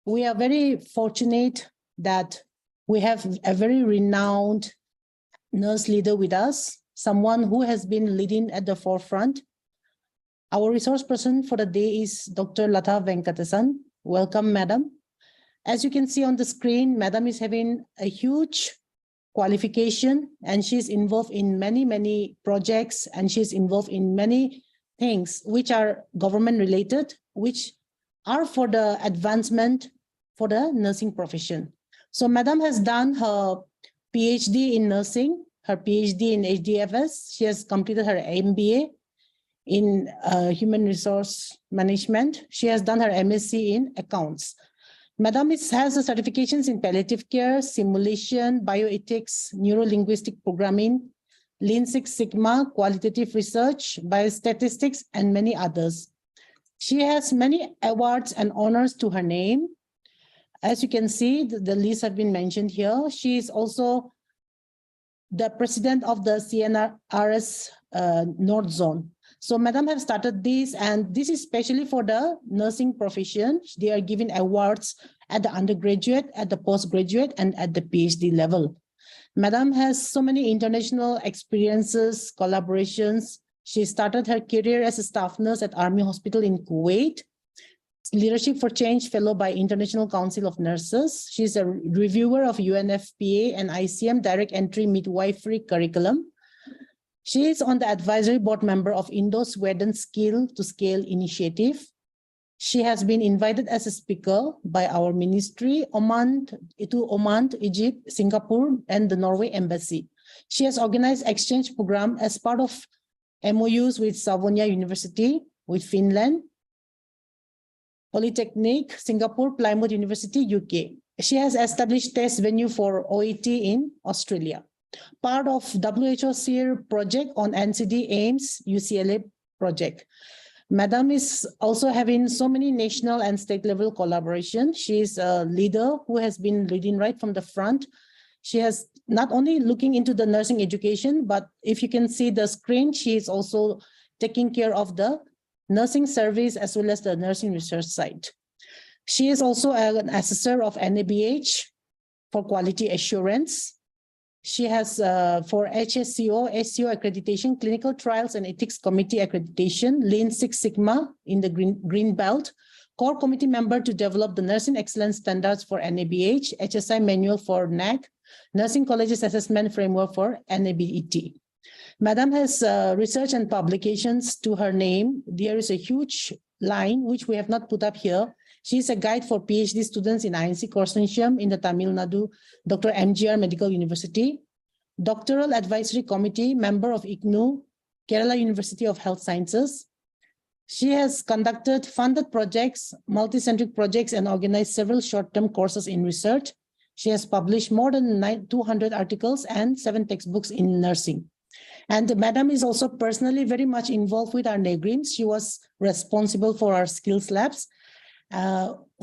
we are very fortunate that we have a very renowned nurse leader with us, someone who has been leading at the forefront. Our resource person for the day is Dr. Latha Venkatasan. Welcome, Madam. As you can see on the screen, Madam is having a huge qualification and she's involved in many projects, and she's involved in many things which are government related, which are for the advancement for the nursing profession. So Madam has done her PhD in nursing, her PhD in HDFS. She has completed her MBA in human resource management. She has done her MSc in accounts. Madam has the certifications in palliative care, simulation, bioethics, neuro-linguistic programming, Lean Six Sigma, qualitative research, biostatistics, and many others. She has many awards and honors to her name. As you can see, the list have been mentioned here. She is also the president of the CNRS North Zone. So Madam have started this, and this is especially for the nursing profession. They are giving awards at the undergraduate, at the postgraduate, and at the PhD level. Madam has so many international experiences, collaborations. She started her career as a staff nurse at Army Hospital in Kuwait, Leadership for Change Fellow by International Council of Nurses. She's a reviewer of UNFPA and ICM Direct Entry Midwifery Curriculum. She is on the advisory board member of Indo-Sweden Skill to Scale Initiative. She has been invited as a speaker by our ministry, to Oman, Egypt, Singapore, and the Norway Embassy. She has organized exchange program as part of MOUs with Savonia University, with Finland, Polytechnic, Singapore, Plymouth University, UK. She has established test venue for OET in Australia. Part of WHO SEER project on NCD AIMS UCLA project. Madam is also having so many national and state level collaboration. She is a leader who has been leading right from the front. She has not only looking into the nursing education, but if you can see the screen, she is also taking care of the nursing service as well as the nursing research side. She is also an assessor of NABH for quality assurance. She has for HSCO, SCO accreditation, clinical trials and ethics committee accreditation, Lean Six Sigma in the green belt, core committee member to develop the nursing excellence standards for NABH, HSI manual for NAC, nursing colleges assessment framework for NABET. Madam has research and publications to her name. There is a huge line which we have not put up here. She is a guide for PhD students in INC Consortium in the Tamil Nadu, Dr. MGR Medical University, Doctoral Advisory Committee, member of IGNU, Kerala University of Health Sciences. She has conducted funded projects, multi-centric projects, and organized several short-term courses in research. She has published more than 200 articles and 7 textbooks in nursing. And Madam is also personally very much involved with our NEGRIMS. She was responsible for our skills labs,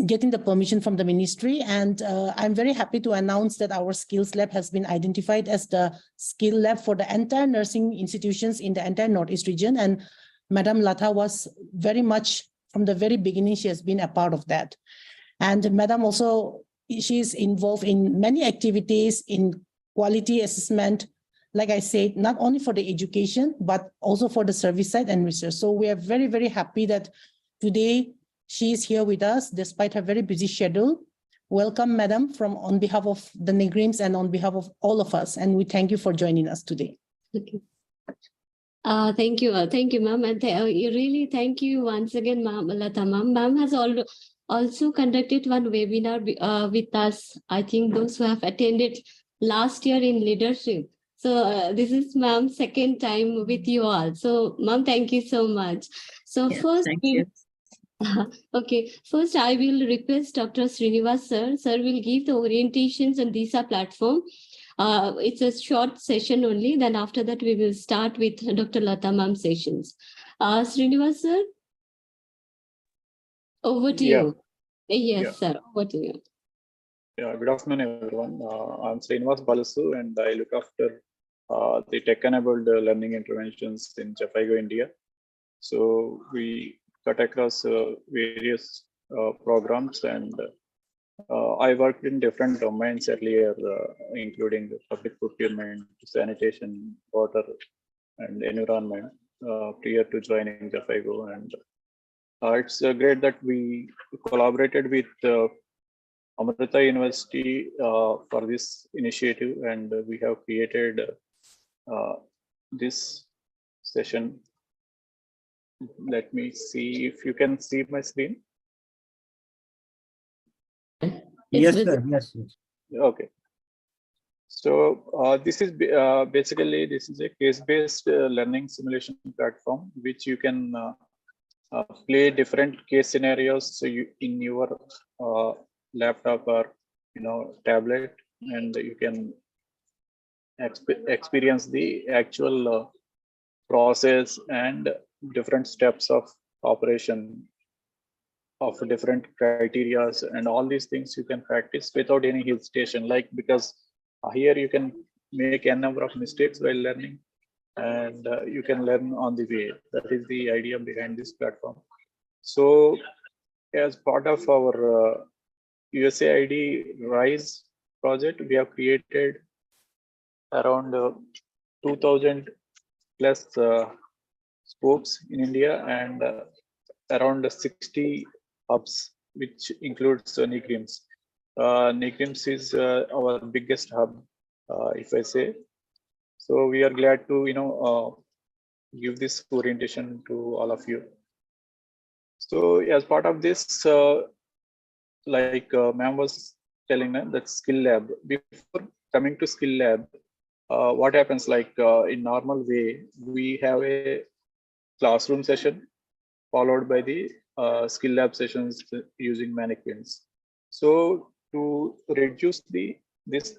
getting the permission from the ministry. And I'm very happy to announce that our skills lab has been identified as the skill lab for the entire nursing institutions in the entire Northeast region. And Madam Latha was very much, from the very beginning, she has been a part of that. And Madam also, she is involved in many activities in quality assessment, like I said, not only for the education, but also for the service side and research. So we are very, very happy that today she is here with us despite her very busy schedule. Welcome, Madam, on behalf of the NEGRIMS and on behalf of all of us. And we thank you for joining us today. Okay. Thank you, ma'am. And really thank you once again, ma'am, Latha, ma'am. Ma'am has also conducted one webinar with us. I think those who have attended last year in leadership. So this is ma'am's second time with you all. So ma'am, thank you so much. So yes, first, okay, first I will request Dr. Srinivas sir. Sir will give the orientations on DISA platform. It's a short session only. Then after that, we will start with Dr. Latha ma'am sessions. Srinivas sir, over to you. Yes, sir, over to you. Yeah, good afternoon, everyone. I'm Srinivas Balasu, and I look after the tech-enabled learning interventions in Jafaigo, India. So we cut across various programs and I worked in different domains earlier, including the public procurement, sanitation, water, and environment prior to joining Jafago. And it's great that we collaborated with Amrita University for this initiative, and we have created this session. Let me see if you can see my screen. Yes, It's sir. Yes. Okay. So this is basically this is a case-based learning simulation platform, which you can play different case scenarios in your laptop or tablet, and you can experience the actual process and different steps of operation of different criterias, and all these things you can practice without any hesitation, like because here you can make a number of mistakes while learning, and you can learn on the way. That is the idea behind this platform. So as part of our USAID RISE project, we have created around 2000 plus spokes in India, and around 60 hubs, which includes NICRIMS. NICRIMS is our biggest hub, if I say. So we are glad to give this orientation to all of you. So as part of this, like ma'am was telling me, that skill lab. Before coming to skill lab, what happens, like in normal way, we have a classroom session followed by the skill lab sessions using mannequins. So to reduce this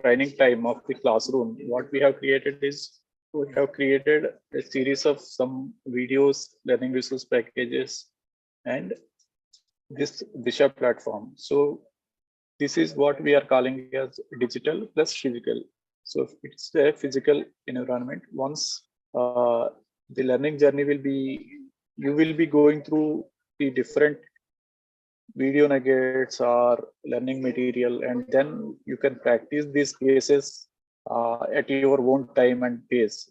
training time of the classroom, what we have created is we have created a series of some videos, learning resource packages, and this Disha platform. So this is what we are calling as digital plus physical. So it's a physical environment. Once the learning journey will be, you will be going through the different video nuggets or learning material, and then you can practice these cases at your own time and pace.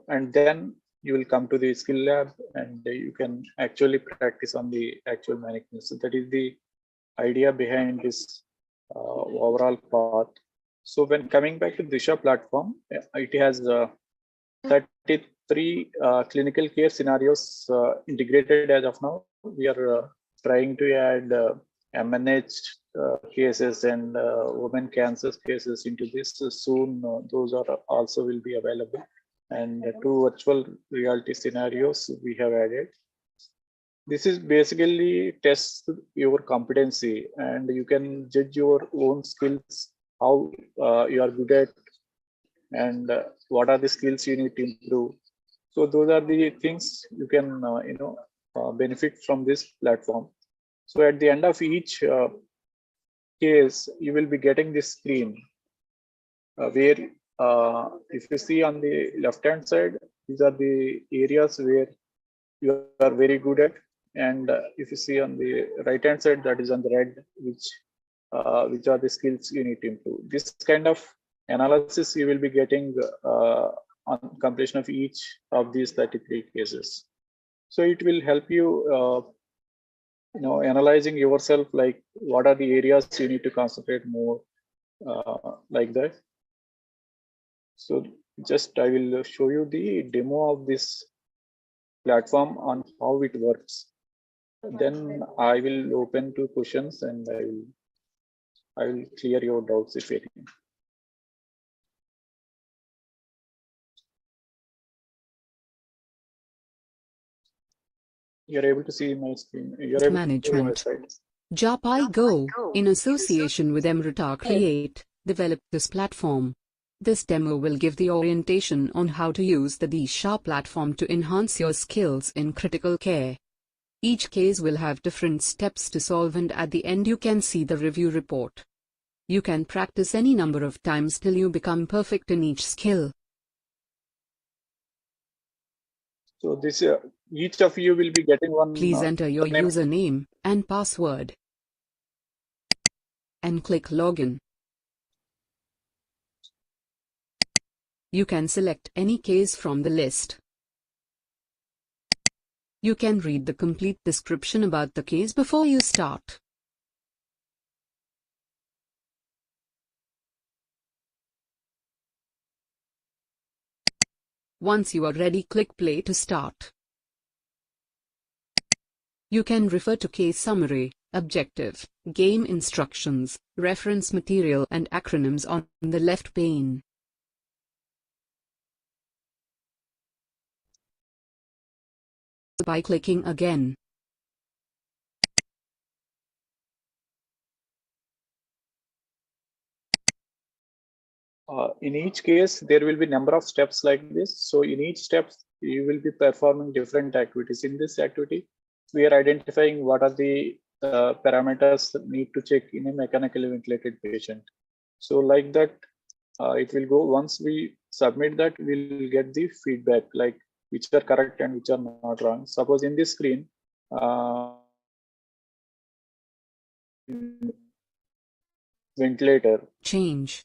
And then you will come to the skill lab, and you can actually practice on the actual mannequins. So that is the idea behind this overall path. So when coming back to Disha platform, it has 33 clinical care scenarios integrated as of now. We are trying to add MNH cases and women cancer cases into this. Soon those are also will be available. And 2 virtual reality scenarios we have added. This is basically test your competency, and you can judge your own skills, how you are good at, and what are the skills you need to improve. So those are the things you can benefit from this platform. So at the end of each case, you will be getting this screen where if you see on the left hand side, these are the areas where you are very good at, and if you see on the right hand side, that is on the red, which are the skills you need to improve. This kind of analysis you will be getting on completion of each of these 33 cases. So it will help you analyzing yourself, like what are the areas you need to concentrate more, like that. So just I will show you the demo of this platform on how it works. Then I will open to questions, and I will clear your doubts if any. You're able to see my screen. You're able to see my Management. slides. Japai Go, in association with Emrita Create, developed this platform. This demo will give the orientation on how to use the Disha platform to enhance your skills in critical care. Each case will have different steps to solve, and at the end you can see the review report. You can practice any number of times till you become perfect in each skill. So this each of you will be getting one. Please enter your username. username and password. and click Login. You can select any case from the list. You can read the complete description about the case before you start. Once you are ready, click Play to start. You can refer to case summary, objective, game instructions, reference material and acronyms on the left pane. By clicking again. In each case, there will be number of steps like this. So in each step, you will be performing different activities. In this activity, we are identifying what are the parameters need to check in a mechanically ventilated patient. So like that, it will go. Once we submit that, we'll get the feedback like which are correct and which are not wrong. Suppose in this screen, ventilator. Change.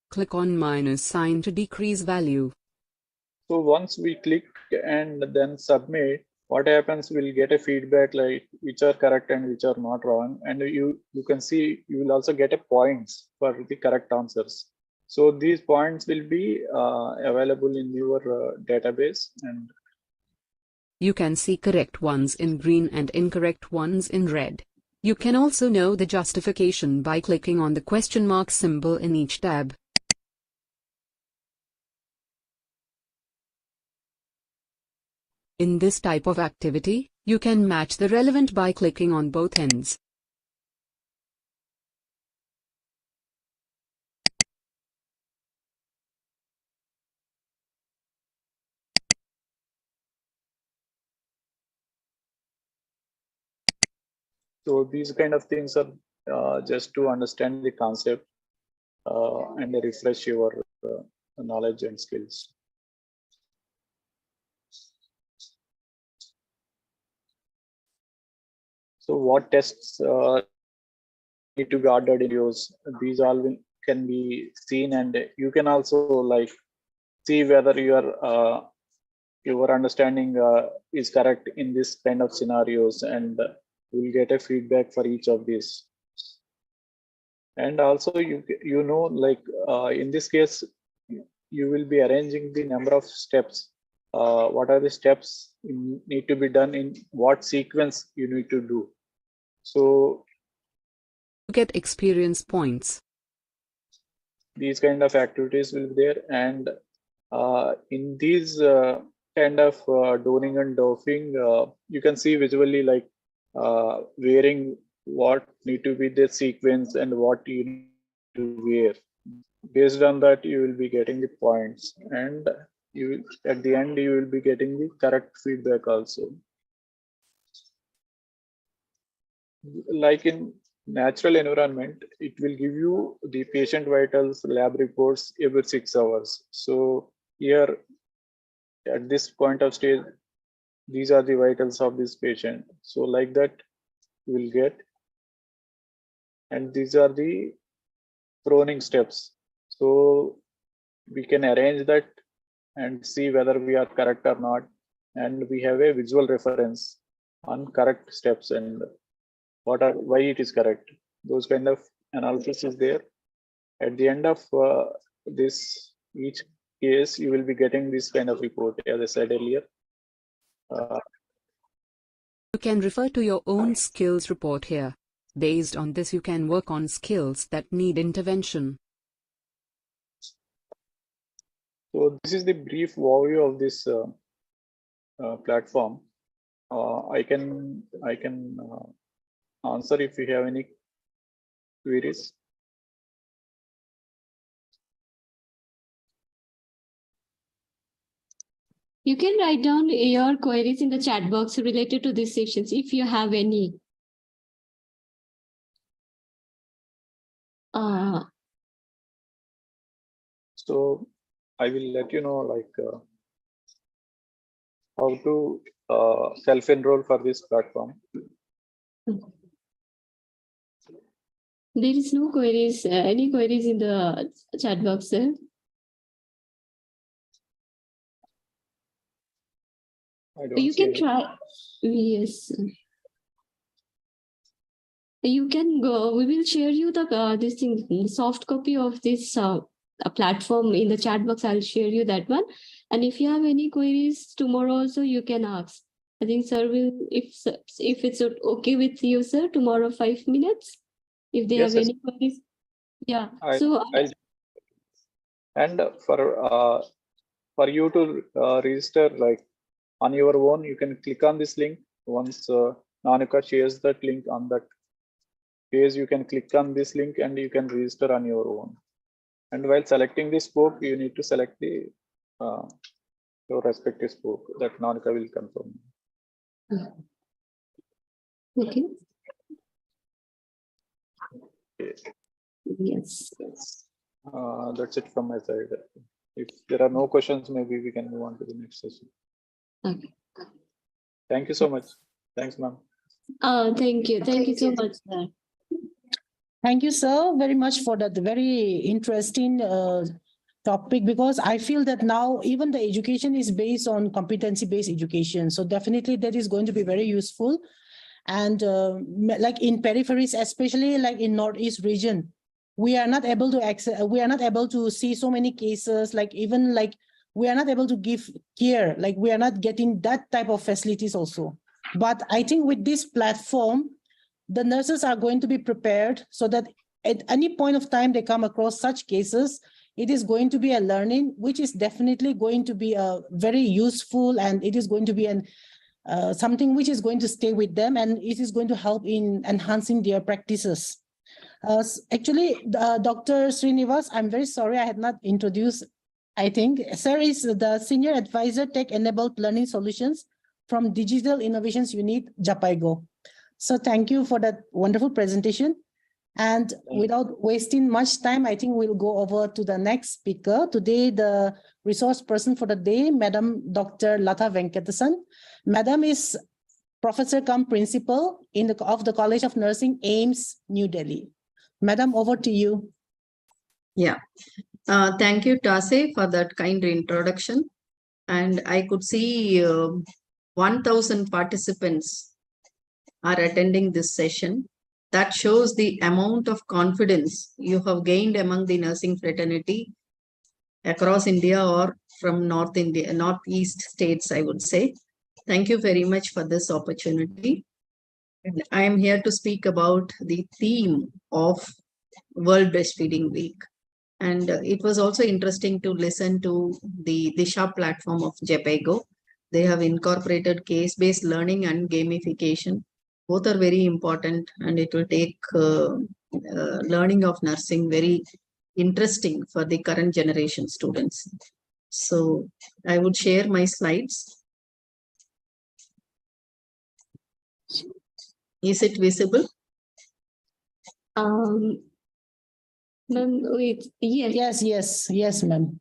Click on minus sign to decrease value. So once we click and then submit, what happens, we'll get a feedback like which are correct and which are not wrong. And you can see, you will also get a points for the correct answers. So these points will be available in your database. And you can see correct ones in green and incorrect ones in red. You can also know the justification by clicking on the question mark symbol in each tab. In this type of activity, you can match the relevant by clicking on both ends. so these kind of things are just to understand the concept and refresh your knowledge and skills. So what tests need to be ordered in use? These all can be seen, and you can also like see whether your understanding is correct in this kind of scenarios, and you'll get a feedback for each of these. And also you know like in this case you will be arranging the number of steps. What are the steps need to be done in what sequence you need to do. So You get experience points. these kind of activities will be there, and in these kind of doning and doffing, you can see visually like wearing what need to be the sequence and what you need to wear. Based on that, you will be getting the points, and you at the end you will be getting the correct feedback also. Like in natural environment, it will give you the patient vitals, lab reports every 6 hours. So here at this point of stage, these are the vitals of this patient. So like that you will get, and these are the proning steps. So we can arrange that and see whether we are correct or not. And we have a visual reference on correct steps and why it is correct. Those kind of analysis is there. At the end of this each case, you will be getting this kind of report, as I said earlier. You can refer to your own skills report here. Based on this, you can work on skills that need intervention. So this is the brief overview of this platform. I can answer if you have any queries. You can write down your queries in the chat box related to these sections if you have any. So I will let you know like how to self-enroll for this platform. There is no queries, any queries in the chat box, sir? I don't You see can any. try. Yes. You can go. We will share you the this thing, soft copy of this platform in the chat box. I'll share you that one. And if you have any queries tomorrow, also you can ask. I think sir will, if it's okay with you, sir, tomorrow 5 minutes. If they Yes, have yes. any queries, yeah. I'll, and for you to register like on your own, you can click on this link. Once Nanika shares that link on that page, you can click on this link and you can register on your own. And while selecting this spoke, you need to select the your respective spoke that Nanika will confirm. Okay. Okay. Yes. That's it from my side. If there are no questions, maybe we can move on to the next session. Okay. Thank you so much. Thanks, ma'am. Thank you. Thank you so much, sir. Thank you, sir, very much for that very interesting topic, because I feel that now even the education is based on competency-based education. So definitely that is going to be very useful. And like in peripheries, especially like in Northeast region, we are not able to access, we are not able to see so many cases, like even like we are not able to give care, like we are not getting that type of facilities also. But I think with this platform, the nurses are going to be prepared so that at any point of time they come across such cases, it is going to be a learning, which is definitely going to be a very useful, and it is going to be an something which is going to stay with them, and it is going to help in enhancing their practices. Actually, Dr. Srinivas, I'm very sorry I had not introduced. I think sir is the Senior Advisor Tech-Enabled Learning Solutions from Digital Innovations Unit, Japaigo. So thank you for that wonderful presentation. And without wasting much time, I think we'll go over to the next speaker. Today, the resource person for the day, Madam Dr. Lata Venkatasan. Madam is Professor cum Principal of the College of Nursing, AIMS, New Delhi. Madam, over to you. Yeah. Thank you, Tase, for that kind introduction. And I could see 1,000 participants are attending this session. That shows the amount of confidence you have gained among the nursing fraternity across India or from Northeast states, I would say. Thank you very much for this opportunity. I am here to speak about the theme of World Breastfeeding Week. And it was also interesting to listen to the Disha platform of Japaigo. They have incorporated case-based learning and gamification. Both are very important, and it will take learning of nursing very interesting for the current generation students. So I would share my slides. Is it visible? Ma'am, wait, Yes, ma'am.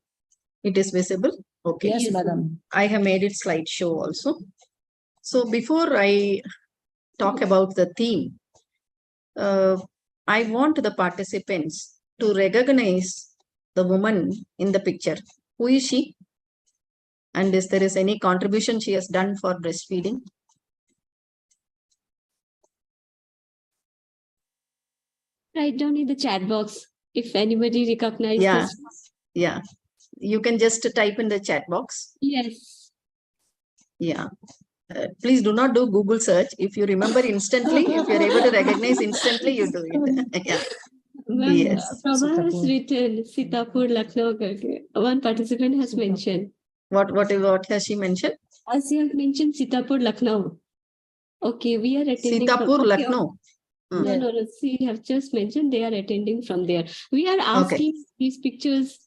It is visible? Okay. Yes, madam. I have made it slideshow also. So before I talk about the theme, I want the participants to recognize the woman in the picture. Who is she? And if there is any contribution she has done for breastfeeding? Write down in the chat box if anybody recognizes. Yeah. You can just type in the chat box. Yes. Yeah. Please do not do Google search. If you remember instantly, if you're able to recognize instantly, you do it. Yeah. Yes. Prabha has written Sitapur, Lucknow. One participant has mentioned. What has she mentioned? As you have mentioned Sitapur, Lucknow. Okay, we are attending. Sitapur, Lucknow. No. She have just mentioned they are attending from there. We are asking these pictures.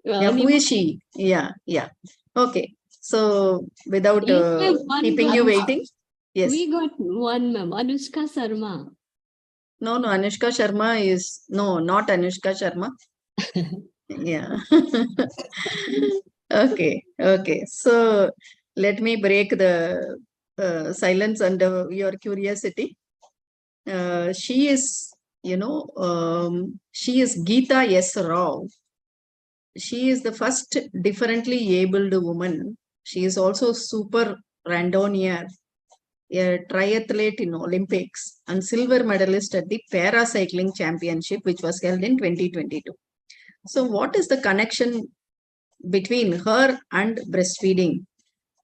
Who is she? Yeah. Okay. So without keeping you waiting. Yes. We got one, ma'am. Anushka Sharma. No, Anushka Sharma is not Anushka Sharma. Yeah. Okay. So let me break the silence under your curiosity. She is, she is Geeta S. Rao. She is the first differently abled woman. She is also super randonnier, a triathlete in Olympics, and silver medalist at the paracycling championship, which was held in 2022. So what is the connection between her and breastfeeding?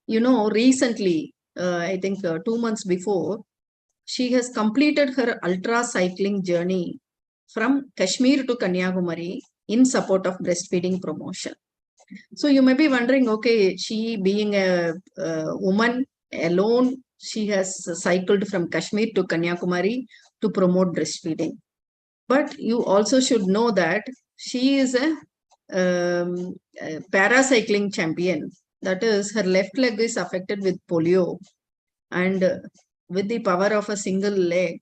Recently, I think 2 months before, she has completed her ultra cycling journey from Kashmir to Kanyakumari in support of breastfeeding promotion. So you may be wondering, okay, she being a woman alone, she has cycled from Kashmir to Kanyakumari to promote breastfeeding. But you also should know that she is a paracycling champion. That is, her left leg is affected with polio, and with the power of a single leg,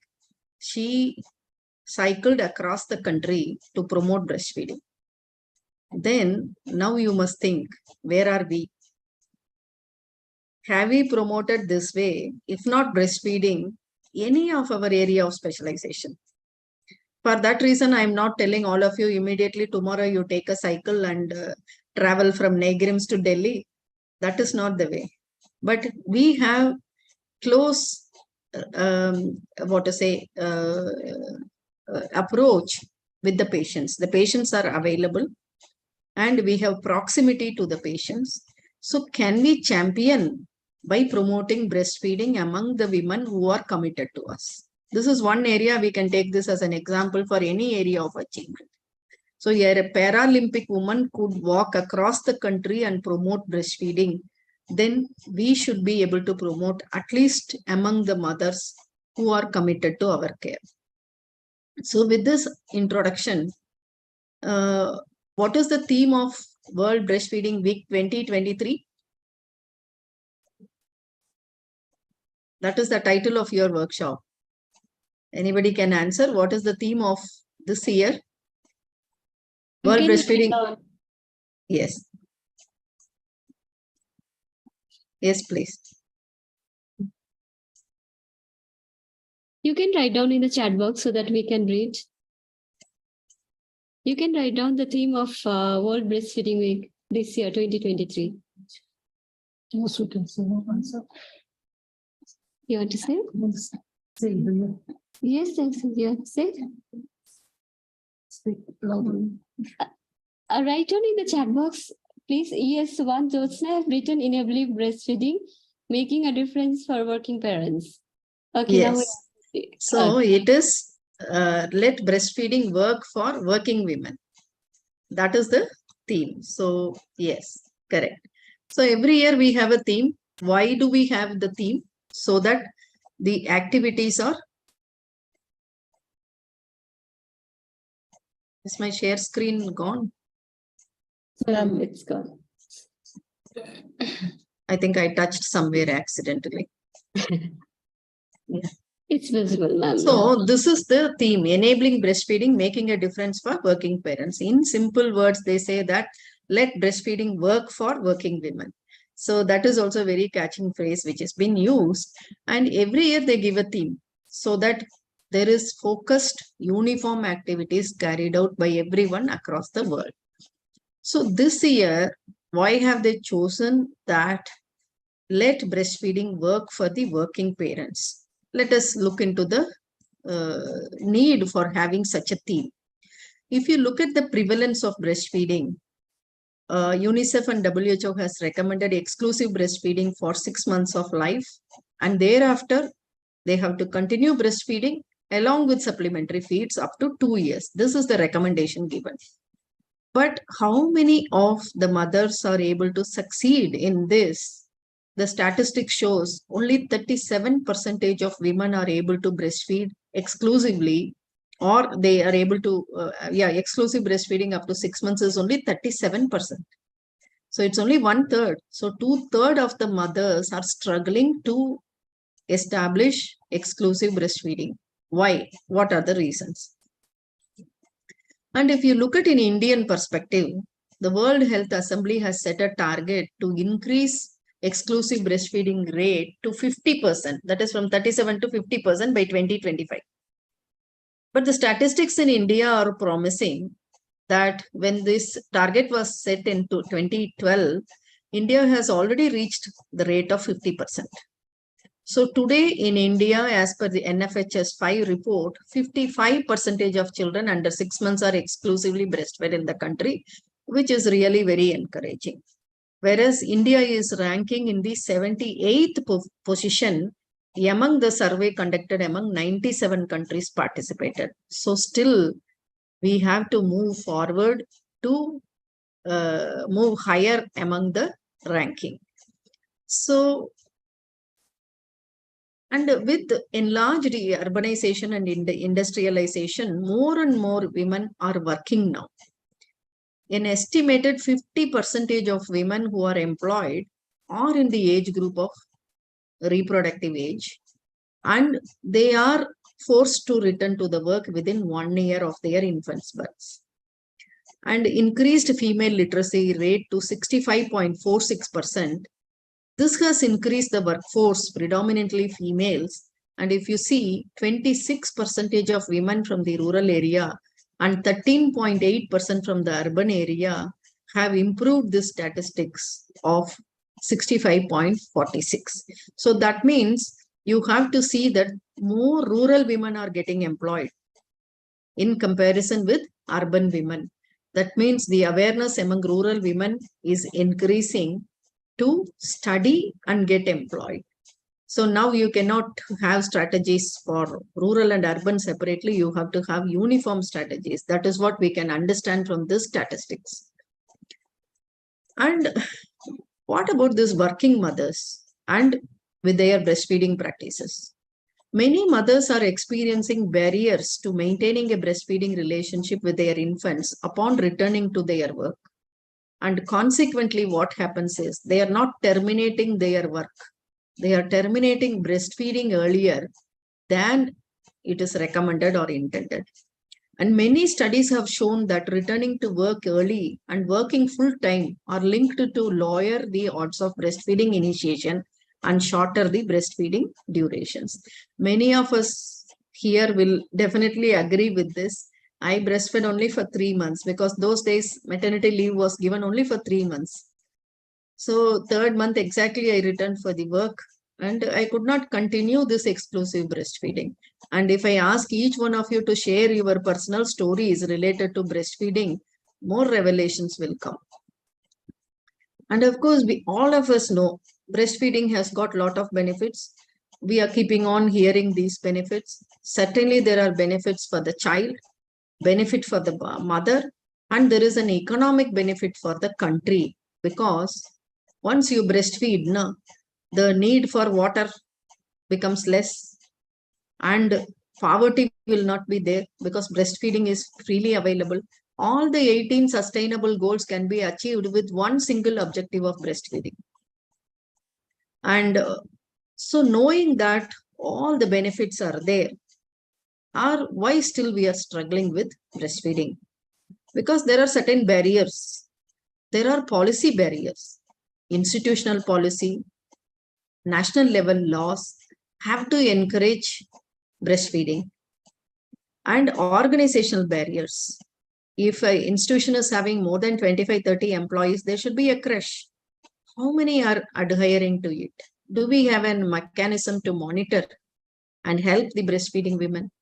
she cycled across the country to promote breastfeeding. Then now you must think, where are we? Have we promoted this way, if not breastfeeding, any of our area of specialization? For that reason, I am not telling all of you immediately tomorrow you take a cycle and travel from Negrims to Delhi. That is not the way. But we have close, approach with the patients. The patients are available and we have proximity to the patients. So can we champion by promoting breastfeeding among the women who are committed to us? This is one area we can take this as an example for any area of achievement. So here a Paralympic woman could walk across the country and promote breastfeeding. Then we should be able to promote at least among the mothers who are committed to our care. So with this introduction, what is the theme of World Breastfeeding Week 2023? That is the title of your workshop. Anybody can answer? What is the theme of this year? World Breastfeeding. Yes. Yes, please. You can write down in the chat box so that we can read. You can write down the theme of World Breastfeeding Week this year, 2023. Yes, we can say no answer. You want to say? Say, do you Yes, you want to say? speak loudly? Write down in the chat box, please. Yes, one Jyotsna have written enabling breastfeeding, making a difference for working parents. Okay, Yes. now So it is let breastfeeding work for working women. That is the theme. So yes, correct. So every year we have a theme. Why do we have the theme? So that the activities are. Is my share screen gone? it's gone. I think I touched somewhere accidentally. It's visible, ma'am. So this is the theme, enabling breastfeeding, making a difference for working parents. In simple words, they say that let breastfeeding work for working women. So that is also a very catching phrase which has been used. And every year they give a theme so that there is focused, uniform activities carried out by everyone across the world. So this year, why have they chosen that let breastfeeding work for the working parents? Let us look into the need for having such a theme. If you look at the prevalence of breastfeeding, UNICEF and WHO has recommended exclusive breastfeeding for 6 months of life, and thereafter they have to continue breastfeeding along with supplementary feeds up to 2 years. This is the recommendation given. But how many of the mothers are able to succeed in this? The statistic shows only 37% of women are able to breastfeed exclusively, or they are able to, exclusive breastfeeding up to 6 months is only 37%. So it's only 1/3. So 2/3 of the mothers are struggling to establish exclusive breastfeeding. Why? What are the reasons? And if you look at in Indian perspective, the World Health Assembly has set a target to increase exclusive breastfeeding rate to 50%. That is from 37 to 50% by 2025. But the statistics in India are promising that when this target was set into 2012, India has already reached the rate of 50%. So today in India, as per the NFHS 5 report, 55% of children under 6 months are exclusively breastfed in the country, which is really very encouraging. Whereas India is ranking in the 78th position among the survey conducted among 97 countries participated. So still we have to move forward to move higher among the ranking. So, and with enlarged urbanization and industrialization, more and more women are working now. An estimated 50% of women who are employed are in the age group of reproductive age, and they are forced to return to the work within 1 year of their infant's birth. And increased female literacy rate to 65.46%. This has increased the workforce, predominantly females. And if you see, 26% of women from the rural area and 13.8% from the urban area have improved the statistics of 65.46. So that means you have to see that more rural women are getting employed in comparison with urban women. That means the awareness among rural women is increasing to study and get employed. So now you cannot have strategies for rural and urban separately. You have to have uniform strategies. That is what we can understand from this statistics. And what about these working mothers and with their breastfeeding practices? Many mothers are experiencing barriers to maintaining a breastfeeding relationship with their infants upon returning to their work. And consequently, what happens is they are not terminating their work. They are terminating breastfeeding earlier than it is recommended or intended. And many studies have shown that returning to work early and working full time are linked to lower the odds of breastfeeding initiation and shorter the breastfeeding durations. Many of us here will definitely agree with this. I breastfed only for 3 months because those days maternity leave was given only for 3 months. So 3rd month exactly I returned for the work and I could not continue this exclusive breastfeeding. And if I ask each one of you to share your personal stories related to breastfeeding, more revelations will come. And of course, all of us know breastfeeding has got a lot of benefits. We are keeping on hearing these benefits. Certainly there are benefits for the child, benefit for the mother, and there is an economic benefit for the country, because once you breastfeed, the need for water becomes less and poverty will not be there because breastfeeding is freely available. All the 18 sustainable goals can be achieved with one single objective of breastfeeding. And so knowing that all the benefits are there, why still we are struggling with breastfeeding? Because there are certain barriers. There are policy barriers. Institutional policy, national level laws have to encourage breastfeeding, and organizational barriers. If an institution is having more than 25-30 employees, there should be a creche. How many are adhering to it? Do we have a mechanism to monitor and help the breastfeeding women?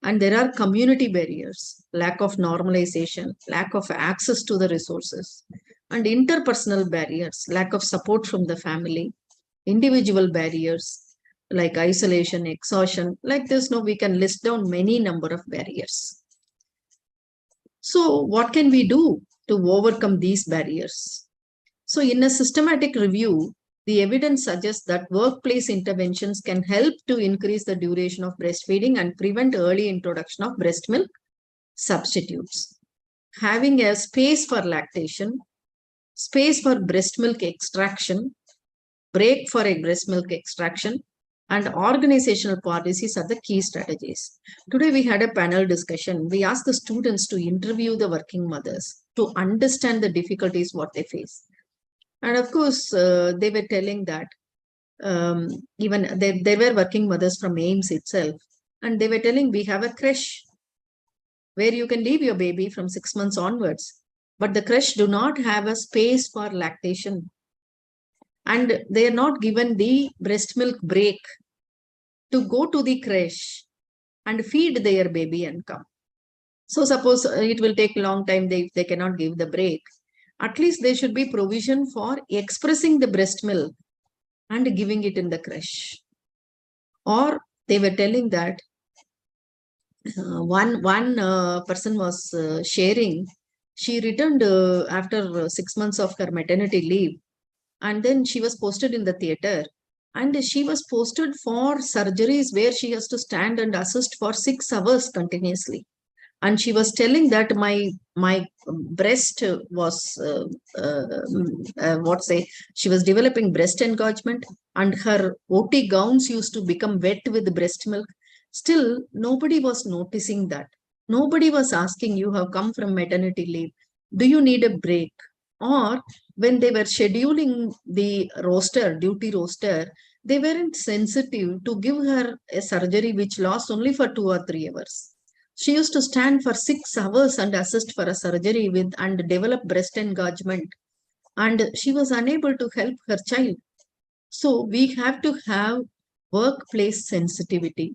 And there are community barriers, lack of normalization, lack of access to the resources, and interpersonal barriers, lack of support from the family, individual barriers like isolation, exhaustion. Like this, we can list down many number of barriers. So what can we do to overcome these barriers? So in a systematic review, the evidence suggests that workplace interventions can help to increase the duration of breastfeeding and prevent early introduction of breast milk substitutes. Having a space for lactation, space for breast milk extraction, break for a breast milk extraction, and organizational policies are the key strategies. Today we had a panel discussion. We asked the students to interview the working mothers to understand the difficulties what they face. And of course, they were telling that even they were working mothers from AIMS itself. And they were telling, we have a creche where you can leave your baby from 6 months onwards. But the creche do not have a space for lactation. And they are not given the breast milk break to go to the creche and feed their baby and come. So suppose it will take a long time, they cannot give the break. At least there should be provision for expressing the breast milk and giving it in the creche. Or they were telling that one person was sharing, she returned after 6 months of her maternity leave, and then she was posted in the theater, and she was posted for surgeries where she has to stand and assist for 6 hours continuously. And she was telling that my breast was she was developing breast engorgement, and her OT gowns used to become wet with breast milk. Still, nobody was noticing that. Nobody was asking, you have come from maternity leave, do you need a break? Or when they were scheduling the duty roster, they weren't sensitive to give her a surgery which lasts only for 2 or 3 hours. She used to stand for 6 hours and assist for a surgery and develop breast engorgement. And she was unable to help her child. So we have to have workplace sensitivity.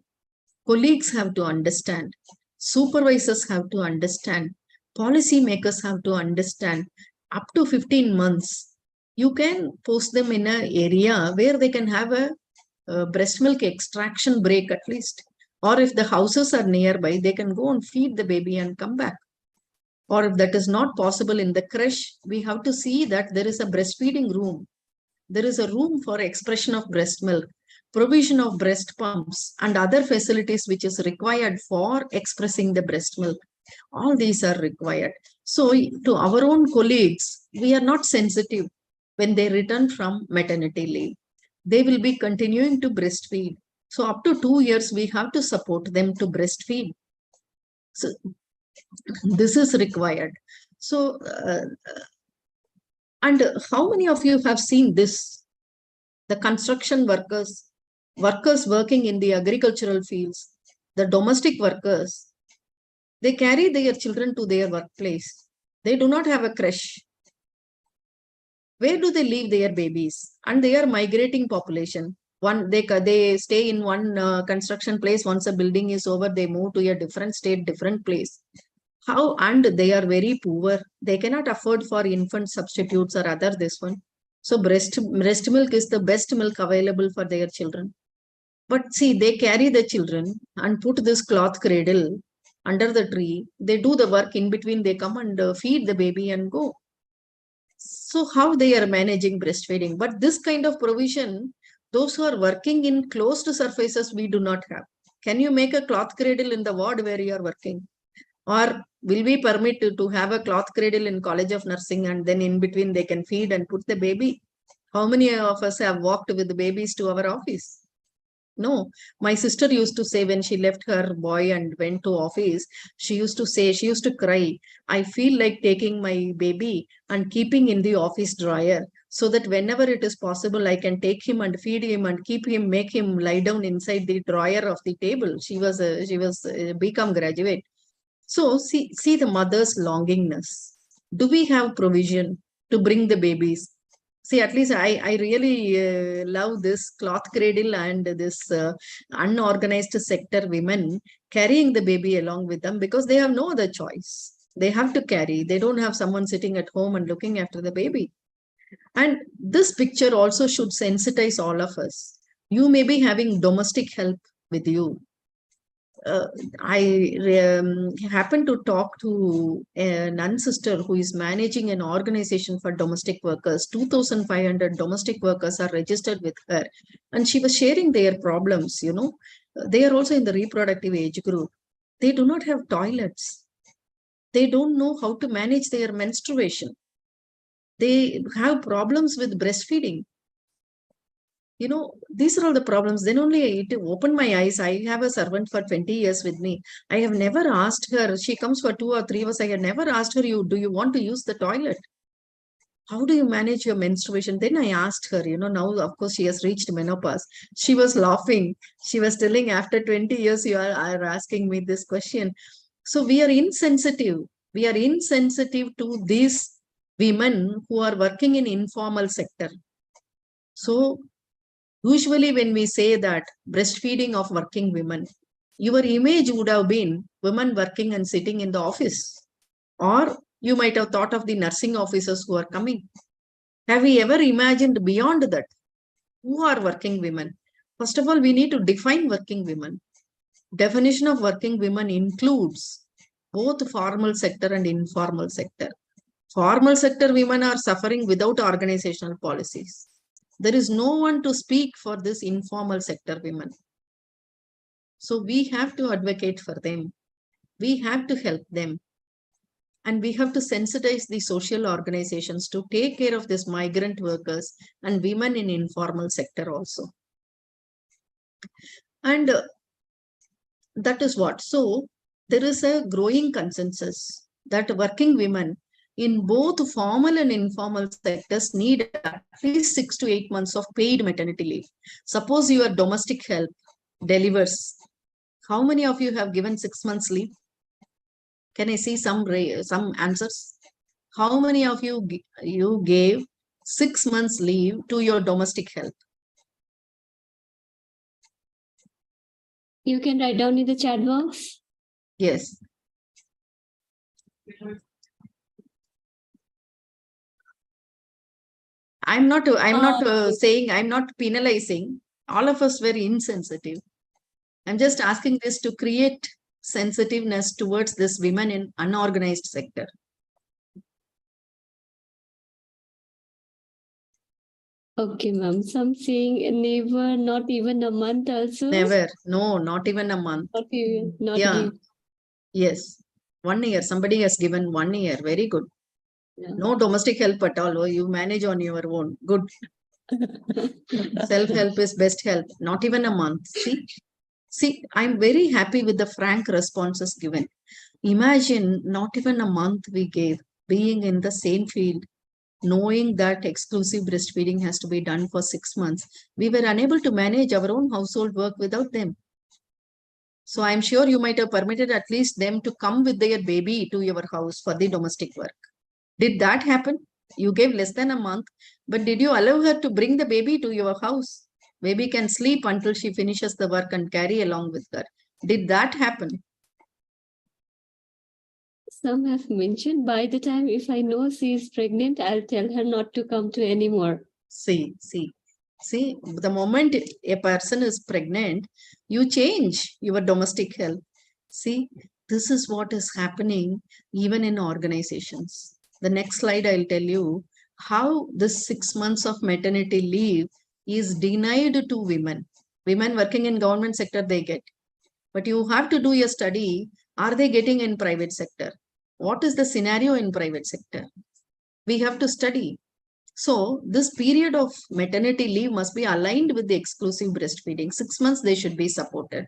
Colleagues have to understand. Supervisors have to understand. Policymakers have to understand. Up to 15 months, you can post them in an area where they can have a breast milk extraction break at least. Or if the houses are nearby, they can go and feed the baby and come back. Or if that is not possible in the creche, we have to see that there is a breastfeeding room. There is a room for expression of breast milk, provision of breast pumps, and other facilities which is required for expressing the breast milk. All these are required. So to our own colleagues, we are not sensitive when they return from maternity leave. They will be continuing to breastfeed. So up to 2 years, we have to support them to breastfeed. So this is required. So, and how many of you have seen this? The construction workers working in the agricultural fields, the domestic workers, they carry their children to their workplace. They do not have a creche. Where do they leave their babies? And they are migrating population. They stay in one construction place. Once a building is over, they move to a different state, different place. How? And they are very poor. They cannot afford for infant substitutes or other this one. So breast milk is the best milk available for their children. But see, they carry the children and put this cloth cradle under the tree. They do the work in between. They come and feed the baby and go. So how they are managing breastfeeding? But this kind of provision, those who are working in closed surfaces, we do not have. Can you make a cloth cradle in the ward where you are working? Or will we permit to have a cloth cradle in College of Nursing, and then in between they can feed and put the baby? How many of us have walked with the babies to our office? No. My sister used to say when she left her boy and went to office, she used to cry, I feel like taking my baby and keeping in the office dryer, so that whenever it is possible, I can take him and feed him and make him lie down inside the dryer of the table. She was a BCom graduate. So see the mother's longingness. Do we have provision to bring the babies? See, at least I really love this cloth cradle and this unorganized sector women carrying the baby along with them, because they have no other choice. They have to carry. They don't have someone sitting at home and looking after the baby. And this picture also should sensitize all of us. You may be having domestic help with you. I happened to talk to a nun sister who is managing an organization for domestic workers. 2,500 domestic workers are registered with her. And she was sharing their problems, you know. They are also in the reproductive age group. They do not have toilets. They don't know how to manage their menstruation. They have problems with breastfeeding. You know, these are all the problems. Then only it opened my eyes. I have a servant for 20 years with me. I have never asked her. She comes for 2 or 3 hours. I have never asked her, do you want to use the toilet? how do you manage your menstruation? Then I asked her, now of course she has reached menopause. She was laughing. She was telling, after 20 years, you are asking me this question. So we are insensitive. We are insensitive to these women who are working in informal sector. So usually when we say that breastfeeding of working women, your image would have been women working and sitting in the office. Or you might have thought of the nursing officers who are coming. Have we ever imagined beyond that? Who are working women? First of all, we need to define working women. Definition of working women includes both formal sector and informal sector. Formal sector women are suffering without organizational policies. There is no one to speak for this informal sector women. So we have to advocate for them. We have to help them. And we have to sensitize the social organizations to take care of these migrant workers and women in informal sector also. And that is what. So there is a growing consensus that working women in both formal and informal sectors need at least 6 to 8 months of paid maternity leave. Suppose your domestic help delivers. How many of you have given 6 months leave? Can I see some answers? How many of you gave 6 months leave to your domestic help? You can write down in the chat box. Yes. I'm not saying, I'm not penalizing. All of us were insensitive. I'm just asking this to create sensitiveness towards this women in unorganized sector. Okay, ma'am. Some saying never, not even a month also. Never. No, not even a month. Not even, not Yeah. give. Yes. 1 year. Somebody has given 1 year. Very good. Yeah. No domestic help at all. Oh, you manage on your own. Good. Self-help is best help. Not even a month. See, I'm very happy with the frank responses given. Imagine not even a month we gave, being in the same field, knowing that exclusive breastfeeding has to be done for 6 months. We were unable to manage our own household work without them. So I'm sure you might have permitted at least them to come with their baby to your house for the domestic work. Did that happen? You gave less than a month, but did you allow her to bring the baby to your house? Baby can sleep until she finishes the work and carry along with her. Did that happen? Some have mentioned by the time if I know she is pregnant, I'll tell her not to come to anymore. See, the moment a person is pregnant, you change your domestic health. See, this is what is happening even in organizations. The next slide, I'll tell you how this 6 months of maternity leave is denied to women. Women working in government sector, they get. But you have to do a study. Are they getting in private sector? What is the scenario in private sector? We have to study. So this period of maternity leave must be aligned with the exclusive breastfeeding. 6 months, they should be supported.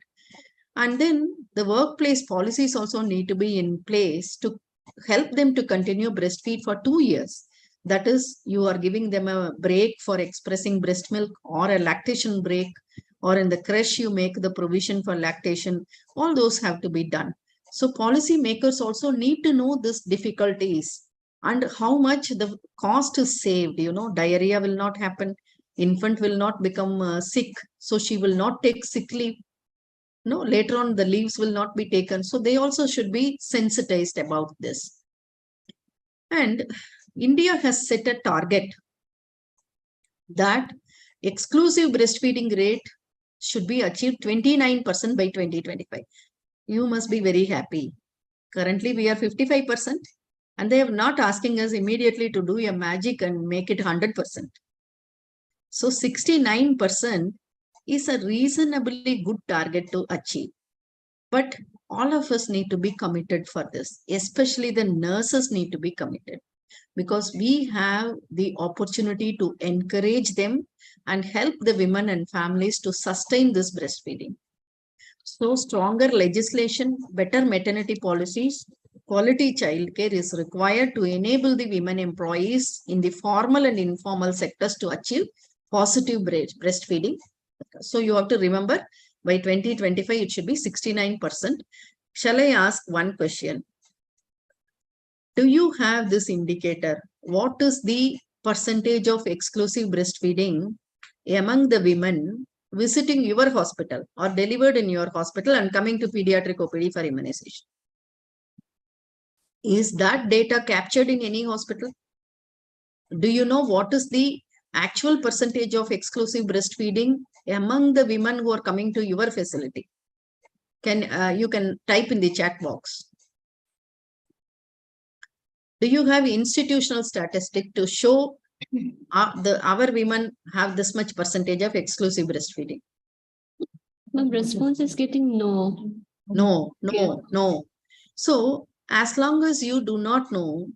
And then the workplace policies also need to be in place to help them to continue breastfeed for 2 years. That is, you are giving them a break for expressing breast milk or a lactation break, or in the creche, you make the provision for lactation. All those have to be done. So policy makers also need to know these difficulties and how much the cost is saved. Diarrhea will not happen. Infant will not become sick. So she will not take sick leave. No, later on the leaves will not be taken. So they also should be sensitized about this. And India has set a target that exclusive breastfeeding rate should be achieved 29% by 2025. You must be very happy. Currently, we are 55%, and they are not asking us immediately to do a magic and make it 100%. So 69% is a reasonably good target to achieve. But all of us need to be committed for this, especially the nurses need to be committed, because we have the opportunity to encourage them and help the women and families to sustain this breastfeeding. So stronger legislation, better maternity policies, quality childcare is required to enable the women employees in the formal and informal sectors to achieve positive breastfeeding. So you have to remember by 2025, it should be 69%. Shall I ask one question? Do you have this indicator? What is the percentage of exclusive breastfeeding among the women visiting your hospital or delivered in your hospital and coming to pediatric OPD for immunization? Is that data captured in any hospital? Do you know what is the actual percentage of exclusive breastfeeding among the women who are coming to your facility? You can type in the chat box. Do you have institutional statistic to show our women have this much percentage of exclusive breastfeeding? Ma'am, response is getting no. No, no, no. So as long as you do not know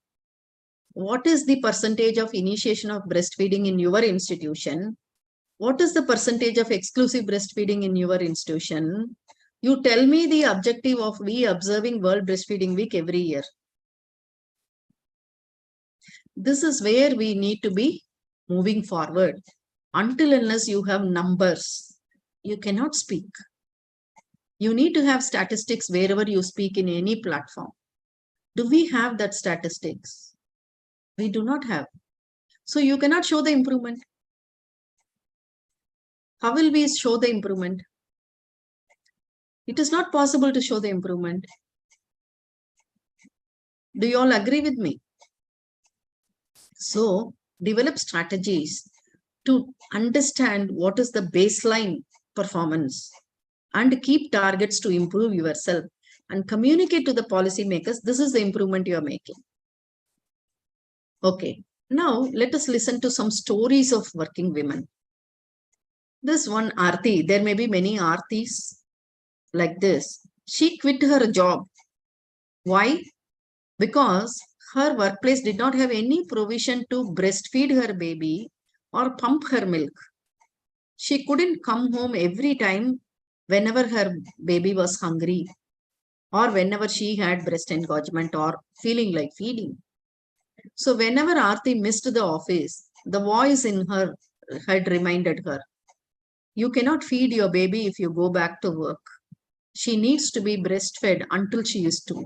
what is the percentage of initiation of breastfeeding in your institution, what is the percentage of exclusive breastfeeding in your institution, you tell me the objective of we observing World Breastfeeding Week every year. This is where we need to be moving forward. Until unless you have numbers, you cannot speak. You need to have statistics wherever you speak in any platform. Do we have that statistics? We do not have. So you cannot show the improvement. How will we show the improvement? It is not possible to show the improvement. Do you all agree with me? So develop strategies to understand what is the baseline performance and keep targets to improve yourself and communicate to the policymakers, this is the improvement you are making. Okay, now let us listen to some stories of working women. This one, Aarti, there may be many Aartis like this. She quit her job. Why? Because her workplace did not have any provision to breastfeed her baby or pump her milk. She couldn't come home every time whenever her baby was hungry or whenever she had breast engorgement or feeling like feeding. So whenever Aarti missed the office, the voice in her head reminded her, you cannot feed your baby if you go back to work. She needs to be breastfed until she is 2.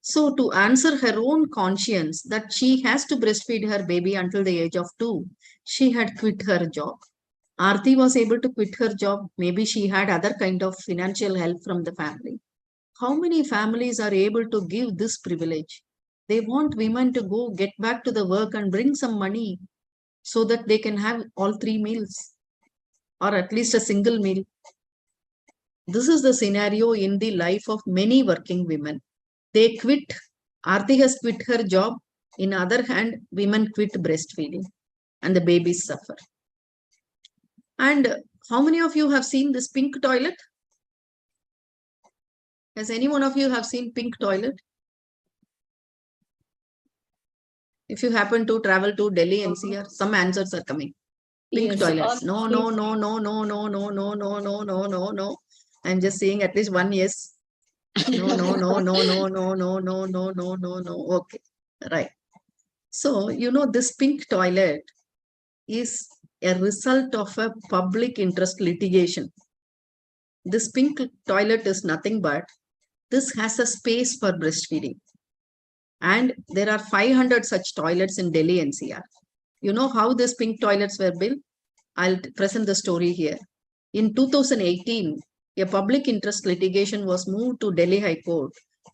So to answer her own conscience that she has to breastfeed her baby until the age of 2, she had quit her job. Aarti was able to quit her job. Maybe she had other kind of financial help from the family. How many families are able to give this privilege? They want women to go get back to the work and bring some money so that they can have all 3 meals or at least a single meal. This is the scenario in the life of many working women. They quit. Aarti has quit her job. In other hand, women quit breastfeeding and the babies suffer. And how many of you have seen this pink toilet? Has any one of you have seen pink toilet? If you happen to travel to Delhi NCR, some answers are coming. Pink toilet. No, no, no, no, no, no, no, no, no, no, no, no, no. I'm just saying at least one yes. No, no, no, no, no, no, no, no, no, no, no, no. Okay, right. So, this pink toilet is a result of a public interest litigation. This pink toilet is nothing but this has a space for breastfeeding. And there are 500 such toilets in Delhi NCR. You know how these pink toilets were built? I'll present the story here. In 2018, a public interest litigation was moved to Delhi High Court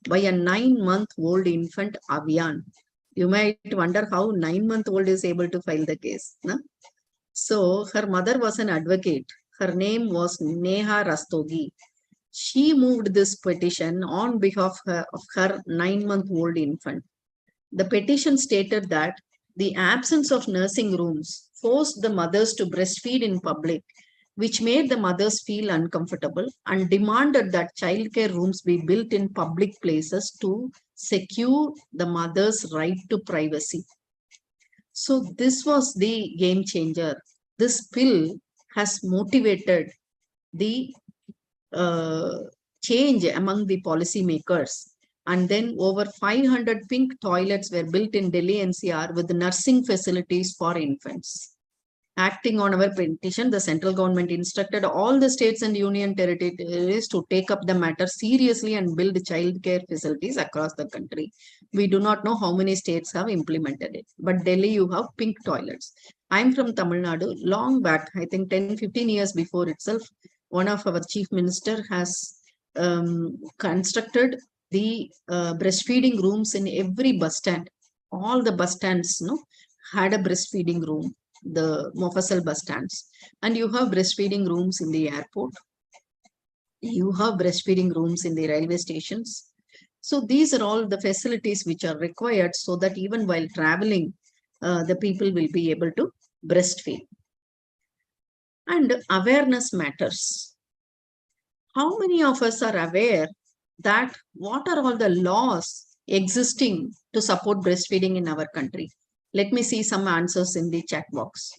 by a 9-month-old infant Avian. You might wonder how 9-month-old is able to file the case. No? So her mother was an advocate. Her name was Neha Rastogi. She moved this petition on behalf of her 9-month-old infant. The petition stated that the absence of nursing rooms forced the mothers to breastfeed in public, which made the mothers feel uncomfortable, and demanded that childcare rooms be built in public places to secure the mother's right to privacy. So this was the game changer. This bill has motivated the change among the policymakers, And then over 500 pink toilets were built in Delhi NCR with nursing facilities for infants. Acting on our petition, the central government instructed all the states and union territories to take up the matter seriously and build childcare facilities across the country. We do not know how many states have implemented it, but Delhi, you have pink toilets. I'm from Tamil Nadu. Long back, I think 10-15 years before itself, one of our chief minister has constructed the breastfeeding rooms in every bus stand. All the bus stands, had a breastfeeding room, the Mofasal bus stands. And you have breastfeeding rooms in the airport. You have breastfeeding rooms in the railway stations. So these are all the facilities which are required so that even while traveling, the people will be able to breastfeed. And awareness matters. How many of us are aware that what are all the laws existing to support breastfeeding in our country? Let me see some answers in the chat box.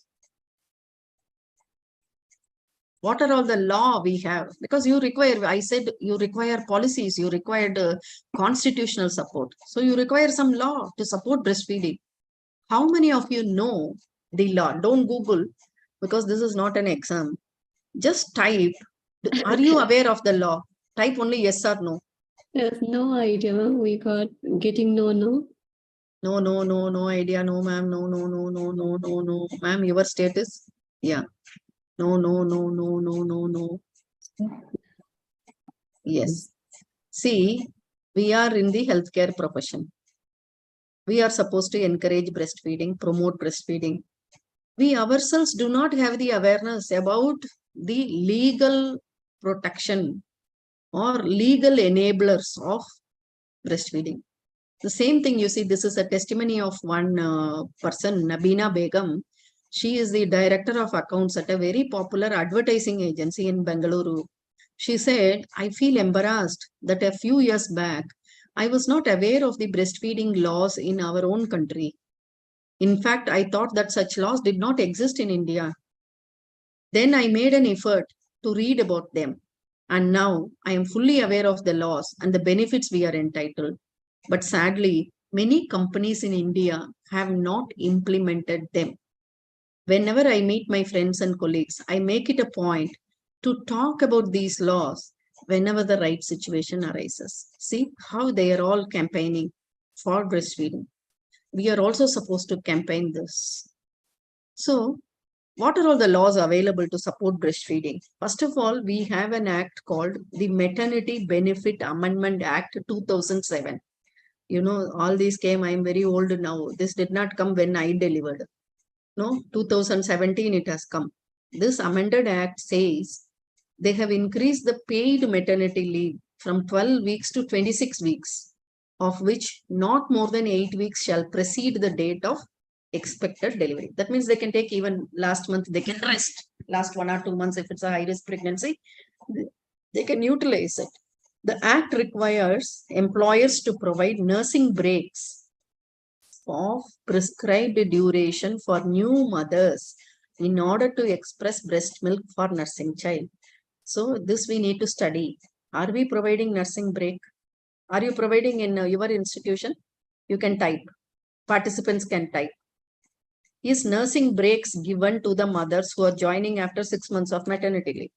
What are all the law we have? Because you require, I said, you require policies, you required constitutional support. So you require some law to support breastfeeding. How many of you know the law? Don't Google, because this is not an exam. Just type, are you aware of the law? Type only yes or no. There's no idea, ma'am. We got getting no. No idea. No, ma'am. No. Ma'am, your status? Yeah. No. Yes. See, we are in the healthcare profession. We are supposed to encourage breastfeeding, promote breastfeeding. We ourselves do not have the awareness about the legal protection or legal enablers of breastfeeding. The same thing, you see, this is a testimony of one person, Nabina Begum. She is the director of accounts at a very popular advertising agency in Bengaluru. She said, I feel embarrassed that a few years back, I was not aware of the breastfeeding laws in our own country. In fact, I thought that such laws did not exist in India. Then I made an effort to read about them. And now I am fully aware of the laws and the benefits we are entitled. But sadly, many companies in India have not implemented them. Whenever I meet my friends and colleagues, I make it a point to talk about these laws whenever the right situation arises. See how they are all campaigning for breastfeeding. We are also supposed to campaign this. So, what are all the laws available to support breastfeeding? First of all, we have an act called the Maternity Benefit Amendment Act 2007. You know, all these came, I'm very old now. This did not come when I delivered. No, 2017 it has come. This amended act says they have increased the paid maternity leave from 12 weeks to 26 weeks, of which not more than 8 weeks shall precede the date of expected delivery. That means they can take even last month, they can rest. Last 1 or 2 months, if it's a high-risk pregnancy, they can utilize it. The act requires employers to provide nursing breaks of prescribed duration for new mothers in order to express breast milk for nursing child. So this we need to study. Are we providing nursing break? Are you providing in your institution? You can type. Participants can type. Is nursing breaks given to the mothers who are joining after 6 months of maternity leave?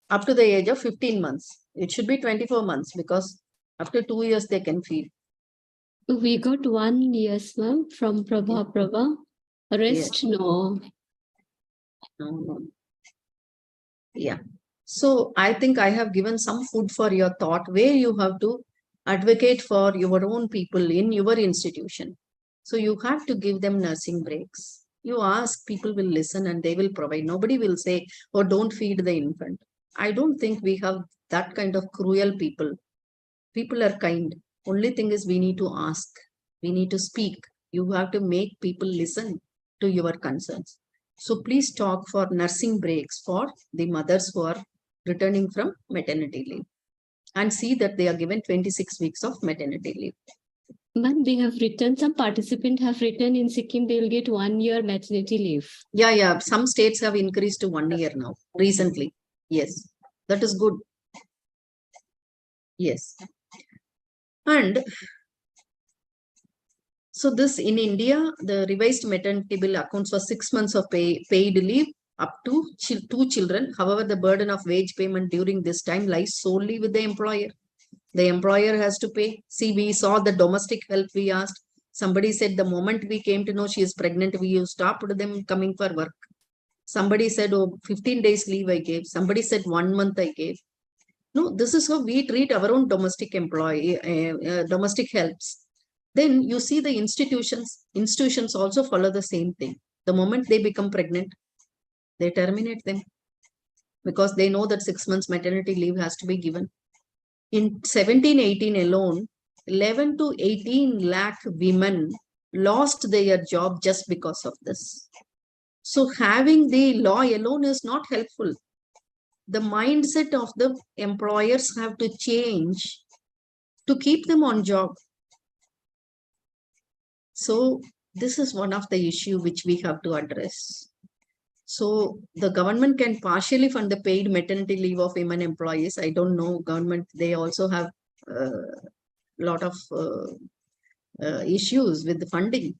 Up to the age of 15 months. It should be 24 months because after 2 years they can feed. We got 1 yes, ma'am, from Prabha. Rest, no. No. Yeah. So I think I have given some food for your thought where you have to advocate for your own people in your institution. So you have to give them nursing breaks. You ask, people will listen and they will provide. Nobody will say, oh, don't feed the infant. I don't think we have that kind of cruel people. People are kind. Only thing is we need to ask. We need to speak. You have to make people listen to your concerns. So please talk for nursing breaks for the mothers who are returning from maternity leave and see that they are given 26 weeks of maternity leave. Ma'am, they have written, some participants have written in Sikkim, they will get 1 year maternity leave. Yeah. Some states have increased to 1 year now, recently. Yes, that is good. Yes. And so this in India, the revised maternity bill accounts for 6 months of paid leave up to 2 children. However, the burden of wage payment during this time lies solely with the employer. The employer has to pay. See, we saw the domestic help we asked. Somebody said the moment we came to know she is pregnant, we stopped them coming for work. Somebody said, oh, 15 days leave I gave. Somebody said 1 month I gave. No, this is how we treat our own domestic domestic helps. Then you see the institutions also follow the same thing. The moment they become pregnant, they terminate them because they know that 6 months maternity leave has to be given. In 17-18 alone, 11 to 18 lakh women lost their job just because of this. So having the law alone is not helpful. The mindset of the employers have to change to keep them on job. So this is one of the issue which we have to address. So the government can partially fund the paid maternity leave of women employees. I don't know, government, they also have a lot of issues with the funding.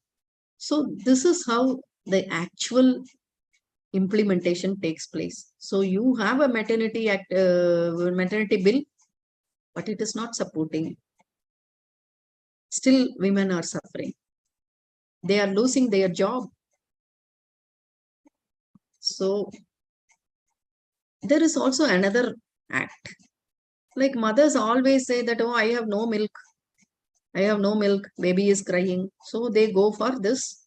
So this is how the actual implementation takes place. So you have a maternity bill, but it is not supporting. Still, women are suffering. They are losing their job. So there is also another act. Like mothers always say that, oh, I have no milk. I have no milk. Baby is crying. So they go for this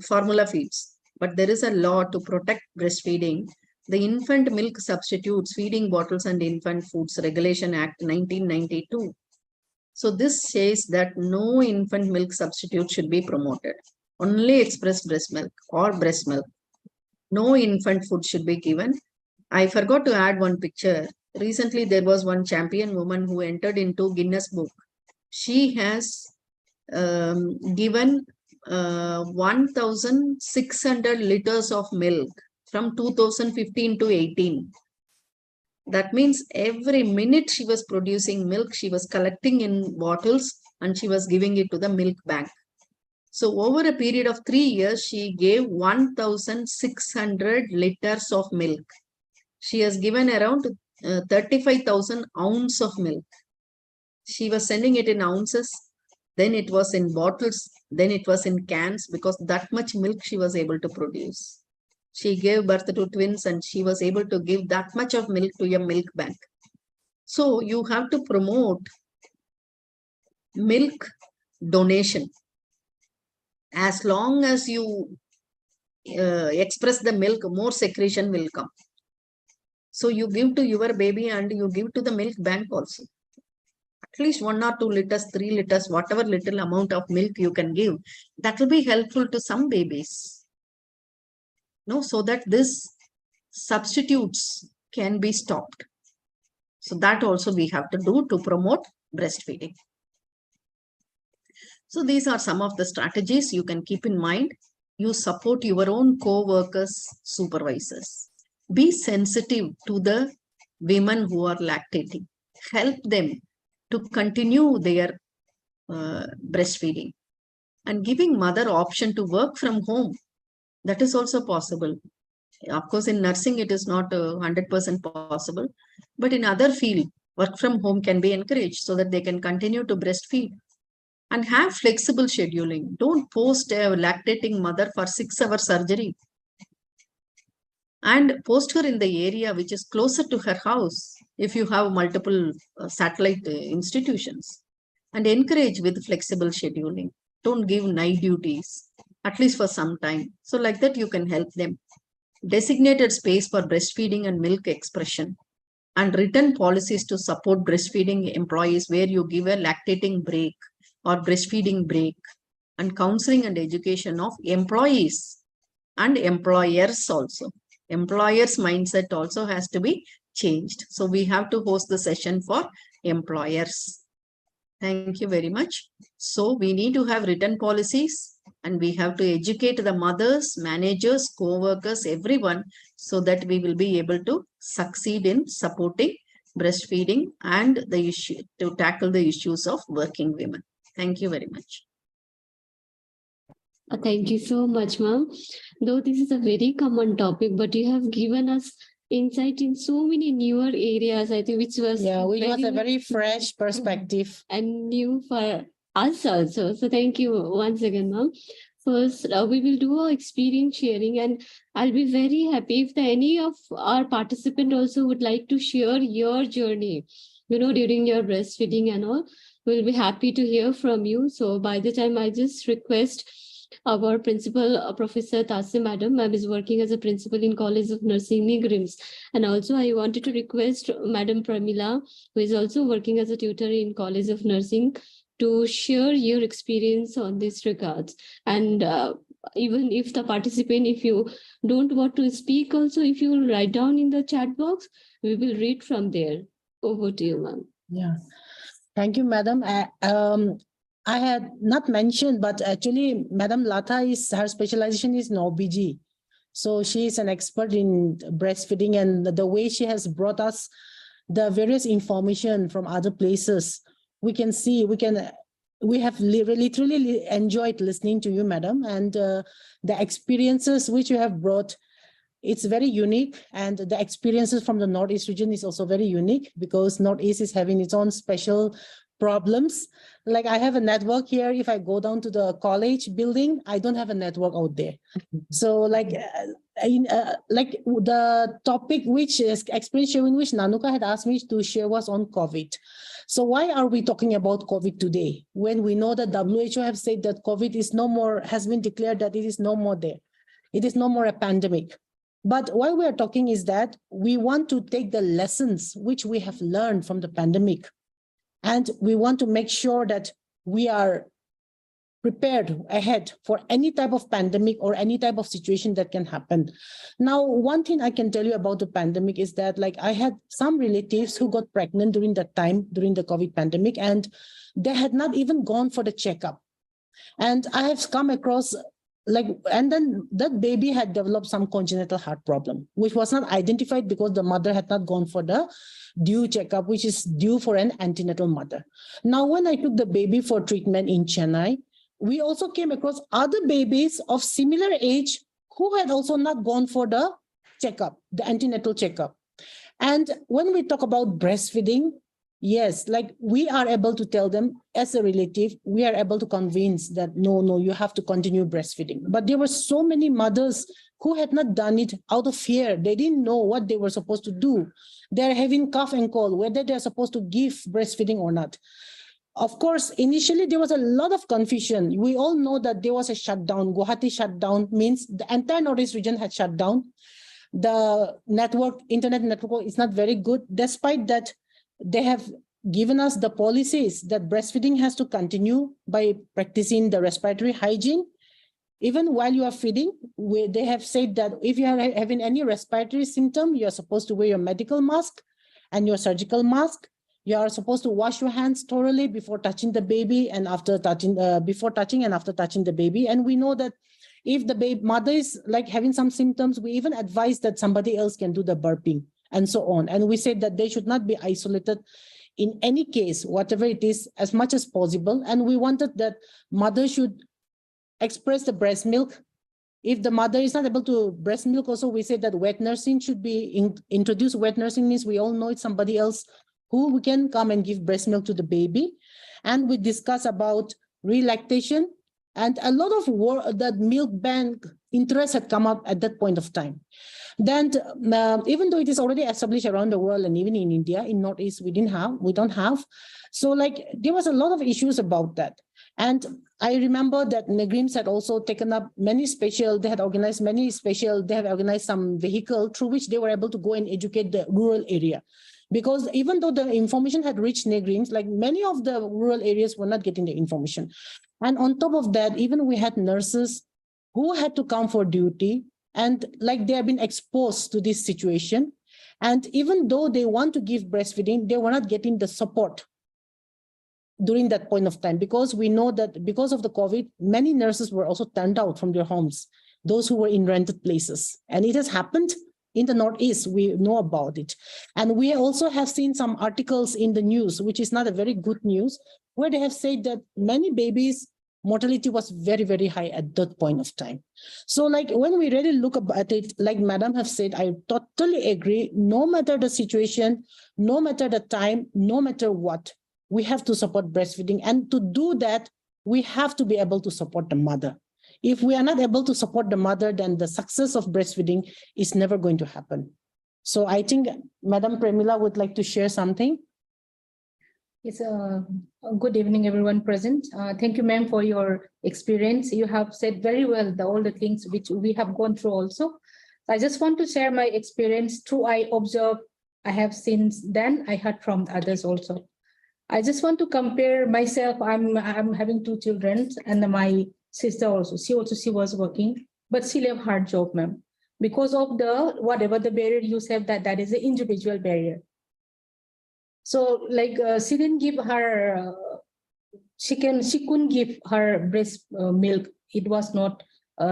formula feeds. But there is a law to protect breastfeeding. The Infant Milk Substitutes, Feeding Bottles and Infant Foods Regulation Act 1992. So this says that no infant milk substitute should be promoted. Only expressed breast milk or breast milk. No infant food should be given. I forgot to add one picture. Recently, there was one champion woman who entered into Guinness Book. She has given 1,600 liters of milk from 2015 to 18. That means every minute she was producing milk, she was collecting in bottles and she was giving it to the milk bank. So over a period of 3 years, she gave 1,600 liters of milk. She has given around 35,000 ounces of milk. She was sending it in ounces, then it was in bottles, then it was in cans, because that much milk she was able to produce. She gave birth to twins and she was able to give that much of milk to your milk bank. So you have to promote milk donation. As long as you express the milk, more secretion will come. So you give to your baby and you give to the milk bank also. At least 1 or 2 liters, 3 liters, whatever little amount of milk you can give, that will be helpful to some babies. No, so that this substitutes can be stopped. So that also we have to do to promote breastfeeding. So these are some of the strategies you can keep in mind. You support your own co-workers, supervisors. Be sensitive to the women who are lactating. Help them to continue their breastfeeding. And giving mother option to work from home, that is also possible. Of course, in nursing, it is not 100% possible. But in other field, work from home can be encouraged so that they can continue to breastfeed. And have flexible scheduling. Don't post a lactating mother for 6-hour surgery. And post her in the area which is closer to her house if you have multiple satellite institutions. And encourage with flexible scheduling. Don't give night duties, at least for some time. So like that you can help them. Designated space for breastfeeding and milk expression. And written policies to support breastfeeding employees where you give a lactating break or breastfeeding break, and counseling and education of employees and employers also. Employers' mindset also has to be changed. So we have to host the session for employers. Thank you very much. So we need to have written policies and we have to educate the mothers, managers, co-workers, everyone, so that we will be able to succeed in supporting breastfeeding and the issue to tackle the issues of working women. Thank you very much. Thank you so much, ma'am. Though this is a very common topic, but you have given us insight in so many newer areas, I think, which was a very fresh perspective and new for us also. So thank you once again, ma'am. First, we will do our experience sharing, and I'll be very happy if any of our participant also would like to share your journey, during your breastfeeding and all. We'll be happy to hear from you. So by the time, I just request our principal, Professor Tasim Madam. Ma'am is working as a principal in College of Nursing, Nigrims. And also I wanted to request Madam Pramila, who is also working as a tutor in College of Nursing, to share your experience on this regards. And even if the participant, if you don't want to speak also, if you write down in the chat box, we will read from there. Over to you, ma'am. Yeah. Thank you, Madam. I had not mentioned, but actually, Madam Lata her specialization is in OBG. So she is an expert in breastfeeding, and the way she has brought us the various information from other places, we have literally enjoyed listening to you, Madam, and the experiences which you have brought, it's very unique, and the experiences from the Northeast region is also very unique because Northeast is having its own special problems. Like I have a network here. If I go down to the college building, I don't have a network out there. So like the topic which is experience sharing which Nanuka had asked me to share was on COVID. So why are we talking about COVID today when we know that WHO have said that COVID is no more, has been declared that it is no more there. It is no more a pandemic. But why we are talking is that we want to take the lessons which we have learned from the pandemic, and we want to make sure that we are prepared ahead for any type of pandemic or any type of situation that can happen. Now, one thing I can tell you about the pandemic is that, like, I had some relatives who got pregnant during that time, during the COVID pandemic, and they had not even gone for the checkup. And I have come across and then that baby had developed some congenital heart problem, which was not identified because the mother had not gone for the due checkup, which is due for an antenatal mother. Now, when I took the baby for treatment in Chennai, we also came across other babies of similar age who had also not gone for the checkup, the antenatal checkup. And when we talk about breastfeeding, yes, like we are able to tell them as a relative, we are able to convince that, no, you have to continue breastfeeding. But there were so many mothers who had not done it out of fear. They didn't know what they were supposed to do. They're having cough and cold, whether they're supposed to give breastfeeding or not. Of course, initially there was a lot of confusion. We all know that there was a shutdown. Guwahati shutdown means the entire Northeast region had shut down. The internet network is not very good. Despite that, they have given us the policies that breastfeeding has to continue by practicing the respiratory hygiene. Even while you are feeding, they have said that if you are having any respiratory symptom, you are supposed to wear your medical mask and your surgical mask. You are supposed to wash your hands thoroughly before touching the baby and after touching, before touching and after touching the baby. And we know that if the mother is like having some symptoms, we even advise that somebody else can do the burping and so on. And we said that they should not be isolated in any case, whatever it is, as much as possible. And we wanted that mother should express the breast milk. If the mother is not able to breast milk also, we say that wet nursing should be introduced. Wet nursing means we all know it's somebody else who we can come and give breast milk to the baby. And we discuss about relactation, and a lot of that milk bank interest had come up at that point of time. Then even though it is already established around the world and even in India, in Northeast, we don't have. So like there was a lot of issues about that. And I remember that Negrims had also taken up they have organized some vehicle through which they were able to go and educate the rural area. Because even though the information had reached Negrims, like many of the rural areas were not getting the information. And on top of that, even we had nurses who had to come for duty, and like they have been exposed to this situation. And even though they want to give breastfeeding, they were not getting the support during that point of time, because we know that because of the COVID, many nurses were also turned out from their homes, those who were in rented places. And it has happened in the Northeast, we know about it. And we also have seen some articles in the news, which is not a very good news, where they have said that many babies' mortality was very, very high at that point of time. So like when we really look at it, like Madam have said, I totally agree. No matter the situation, no matter the time, no matter what, we have to support breastfeeding. And to do that, we have to be able to support the mother. If we are not able to support the mother, then the success of breastfeeding is never going to happen. So I think Madam Premila would like to share something. It's a good evening, everyone present. Thank you, ma'am, for your experience. You have said very well all the things which we have gone through also. I just want to share my experience through I observe, I have seen, then I heard from others also. I just want to compare myself. I'm having 2 children and my sister also. She was working, but she left hard job, ma'am, because of the whatever the barrier you said that is an individual barrier. So like she didn't give her, she couldn't give her breast milk. It was not,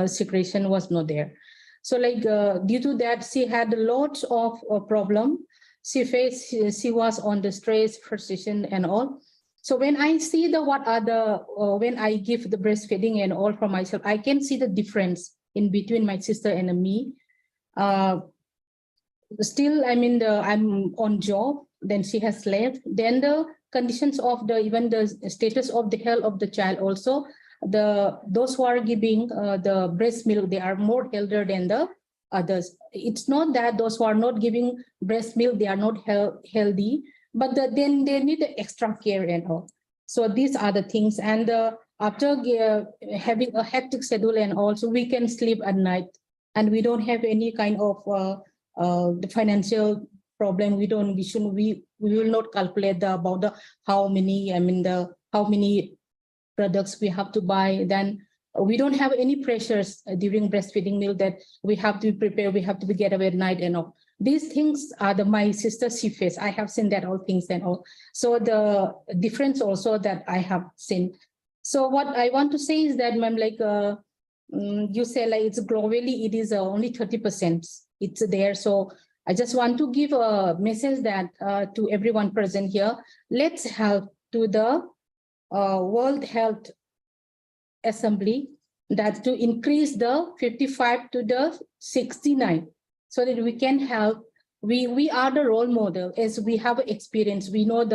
secretion was not there. So like due to that, she had lots of problem. She was on the stress, frustration and all. So when I see the what are the, when I give the breastfeeding and all for myself, I can see the difference in between my sister and me. Still, I'm on job, then she has left. Then the conditions of the, even the status of the health of the child also, those who are giving the breast milk, they are more healthier than the others. It's not that those who are not giving breast milk, they are not healthy, but then they need the extra care and all. So these are the things. And after having a hectic schedule and also we can sleep at night and we don't have any kind of the financial problem. We will not calculate about the how many products we have to buy. Then we don't have any pressures during breastfeeding milk that we have to prepare, we have to get away at night and all. These things are my sister she faced. I have seen that all things and all. So the difference also that I have seen. So what I want to say is that, ma'am, like you say, like it's globally, it is only 30%. It's there. So I just want to give a message that to everyone present here. Let's help to the World Health Assembly that to increase the 55 to the 69, so that we can help. We are the role model, as we have experience. We know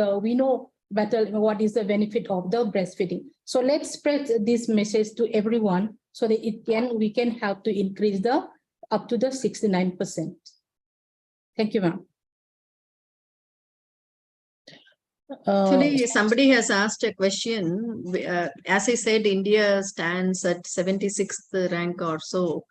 better what is the benefit of the breastfeeding. So let's spread this message to everyone so that we can help to increase the up to the 69%. Thank you, ma'am. Actually, somebody has asked a question. As I said, India stands at 76th rank or so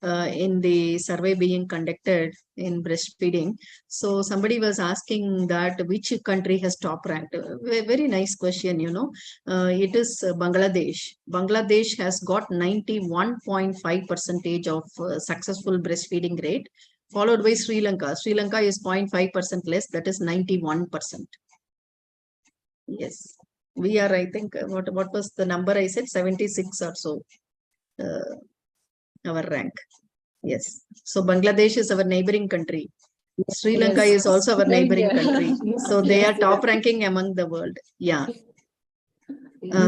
in the survey being conducted in breastfeeding. So somebody was asking that which country has top ranked. Very nice question, you know. It is Bangladesh. Bangladesh has got 91.5% of successful breastfeeding rate, followed by Sri Lanka. Sri Lanka is 0.5% less, that is 91%. Yes, we are, I think, what was the number I said, 76 or so, our rank. Yes, so Bangladesh is our neighboring country. Sri Lanka is also our neighboring country. So they are top ranking among the world. Yeah.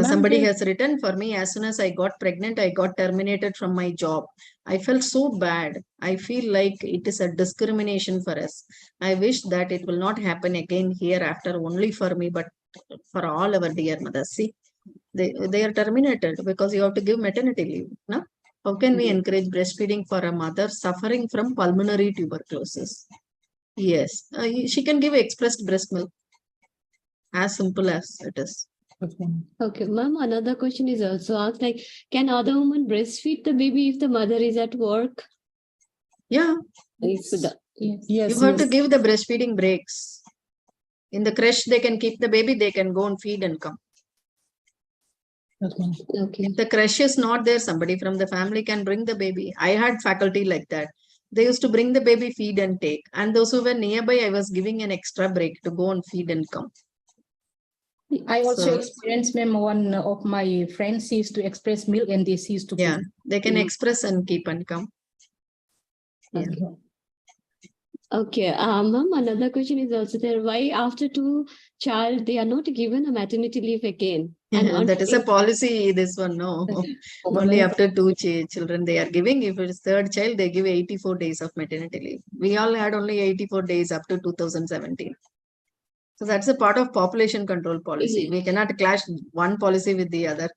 Somebody has written for me, as soon as I got pregnant, I got terminated from my job. I felt so bad. I feel like it is a discrimination for us. I wish that it will not happen again hereafter only for me, but for all our dear mothers. See, they are terminated because you have to give maternity leave. No? How can we encourage breastfeeding for a mother suffering from pulmonary tuberculosis? Yes, she can give expressed breast milk. As simple as it is. Okay, ma'am, another question is also asked, like, can other women breastfeed the baby if the mother is at work? Yeah. Yes. You have to give the breastfeeding breaks. In the creche, they can keep the baby, they can go and feed and come. Okay. If the creche is not there, somebody from the family can bring the baby. I had faculty like that. They used to bring the baby, feed and take. And those who were nearby, I was giving an extra break to go and feed and come. I also experienced, ma'am, one of my friends used to express milk and they used to feed. They can express and keep and come. Yeah. Okay. Okay, ma'am, another question is also there. Why after 2 child they are not given a maternity leave again? And on That is a policy, this one, no. Only after 2 children they are giving. If it's third child, they give 84 days of maternity leave. We all had only 84 days up to 2017. So that's a part of population control policy. We cannot clash one policy with the other.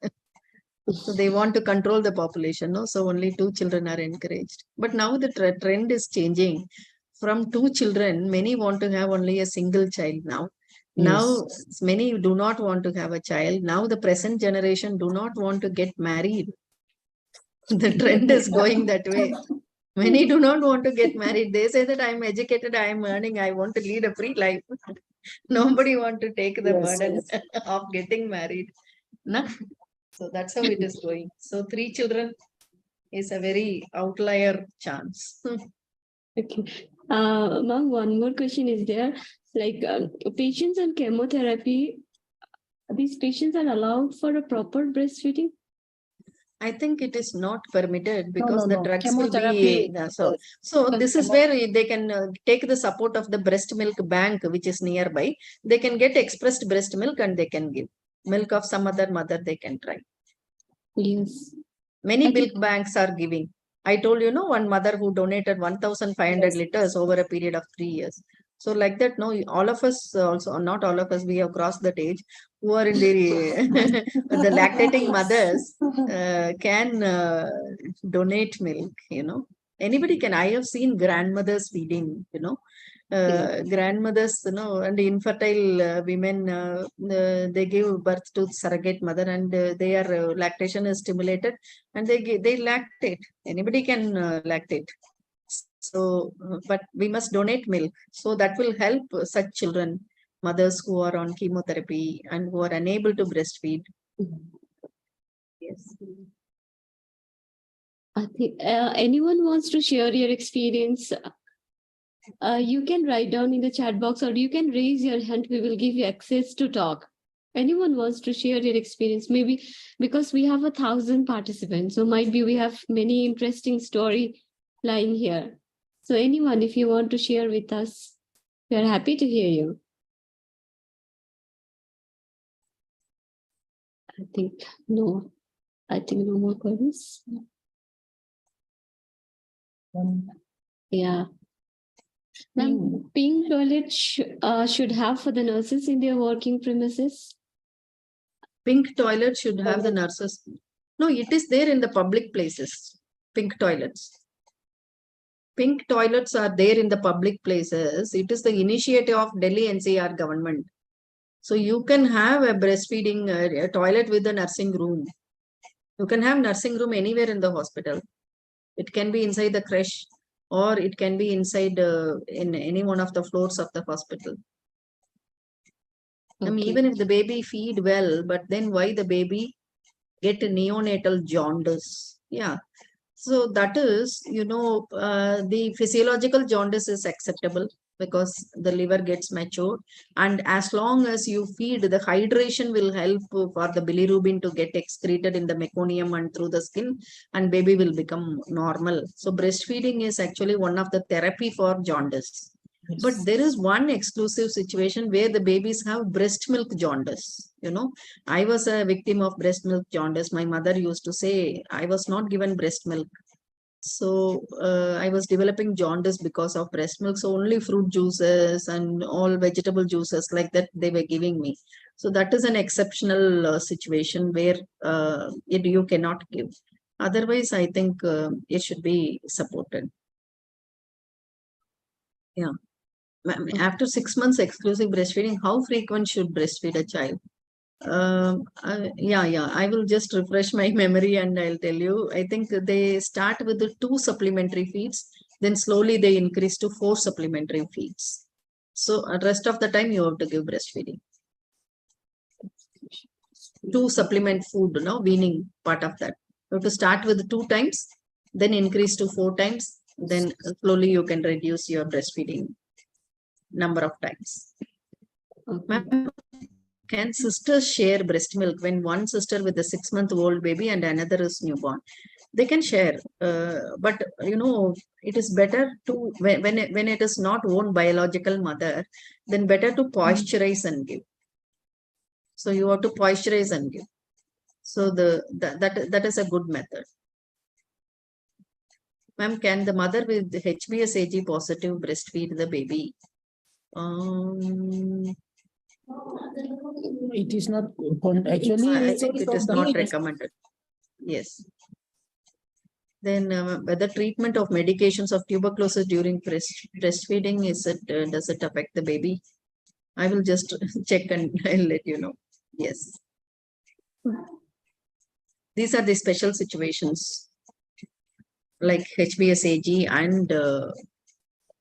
So they want to control the population, no? So only 2 children are encouraged. But now the trend is changing. From 2 children, many want to have only a single child now. Now, many do not want to have a child. Now, the present generation do not want to get married. The trend is going that way. Many do not want to get married. They say that I'm educated, I'm earning, I want to lead a free life. Nobody want to take the burden of getting married. No? So that's how it is going. So 3 children is a very outlier chance. Okay. Ma'am, one more question is there. Like patients on chemotherapy, these patients are allowed for a proper breastfeeding? I think it is not permitted because no, the drugs chemotherapy, will be so this is where they can take the support of the breast milk bank which is nearby. They can get expressed breast milk and they can give milk of some other mother. They can try. Yes. Many I milk think- banks are giving. I told you, no, one mother who donated 1,500 liters over a period of 3 years. So like that, no, all of us also, not all of us, we have crossed that age, who are in the lactating mothers can donate milk, you know. Anybody can. I have seen grandmothers feeding, you know. Grandmothers, you know, and infertile women, they give birth to surrogate mother and their lactation is stimulated and they lactate. Anybody can lactate. So, but we must donate milk. So that will help such children, mothers who are on chemotherapy and who are unable to breastfeed. Yes. I think anyone wants to share your experience, you can write down in the chat box or you can raise your hand. We will give you access to talk. Anyone wants to share your experience, maybe because we have 1,000 participants, so might be we have many interesting story lying here. So anyone, if you want to share with us, we are happy to hear you. I think no more queries. Yeah. Ma'am, pink toilet should have for the nurses in their working premises. Pink toilet should have the nurses. No, it is there in the public places. Pink toilets. Pink toilets are there in the public places. It is the initiative of Delhi NCR government. So you can have a breastfeeding a toilet with a nursing room. You can have nursing room anywhere in the hospital. It can be inside the creche or it can be inside in any one of the floors of the hospital. Okay. I mean, even if the baby feed well, but then why the baby get a neonatal jaundice? Yeah. So that is, you know, the physiological jaundice is acceptable because the liver gets matured. And as long as you feed, the hydration will help for the bilirubin to get excreted in the meconium and through the skin, and baby will become normal. So breastfeeding is actually one of the therapy for jaundice. But there is one exclusive situation where the babies have breast milk jaundice. You know, I was a victim of breast milk jaundice. My mother used to say I was not given breast milk. So I was developing jaundice because of breast milk. So only fruit juices and all vegetable juices like that they were giving me. So that is an exceptional situation where you cannot give. Otherwise, I think it should be supported. Yeah. After 6 months exclusive breastfeeding, how frequent should breastfeed a child? Yeah, I will just refresh my memory and I'll tell you. I think they start with the 2 supplementary feeds, then slowly they increase to 4 supplementary feeds. So rest of the time you have to give breastfeeding. 2 supplement food, no, weaning part of that. You have to start with 2 times, then increase to 4 times, then slowly you can reduce your breastfeeding number of times. Okay. Can sisters share breast milk when one sister with a 6-month-old baby and another is newborn? they can share. But you know, it is better to when it is not own biological mother, then better to moisturize and give. So you have to moisturize and give. So that is a good method. Ma'am, can the mother with HbsAg positive breastfeed the baby? It is not actually. I think it is not recommended. Yes. Then whether treatment of medications of tuberculosis during breastfeeding is it does it affect the baby? I will just check and I'll let you know. Yes. These are the special situations like HbsAg and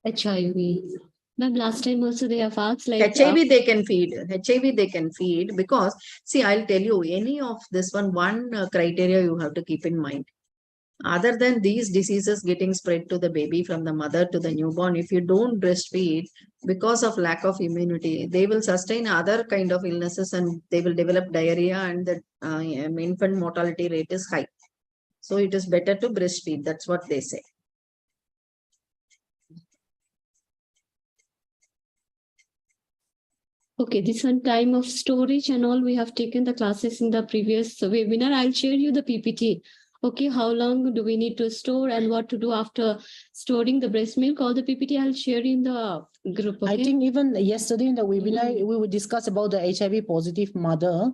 HIV. Ma'am, last time also they have asked like HIV they can feed. HIV they can feed because see, I'll tell you any of this one criteria you have to keep in mind. Other than these diseases getting spread to the baby from the mother to the newborn, if you don't breastfeed because of lack of immunity, they will sustain other kind of illnesses and they will develop diarrhea and the infant mortality rate is high. So it is better to breastfeed. That's what they say. okay, this one time of storage and all, we have taken the classes in the previous webinar. I'll share you the PPT. Okay, how long do we need to store and what to do after storing the breast milk? All the PPT I'll share in the group. Okay? I think even yesterday in the webinar, we would discuss about the HIV positive mother,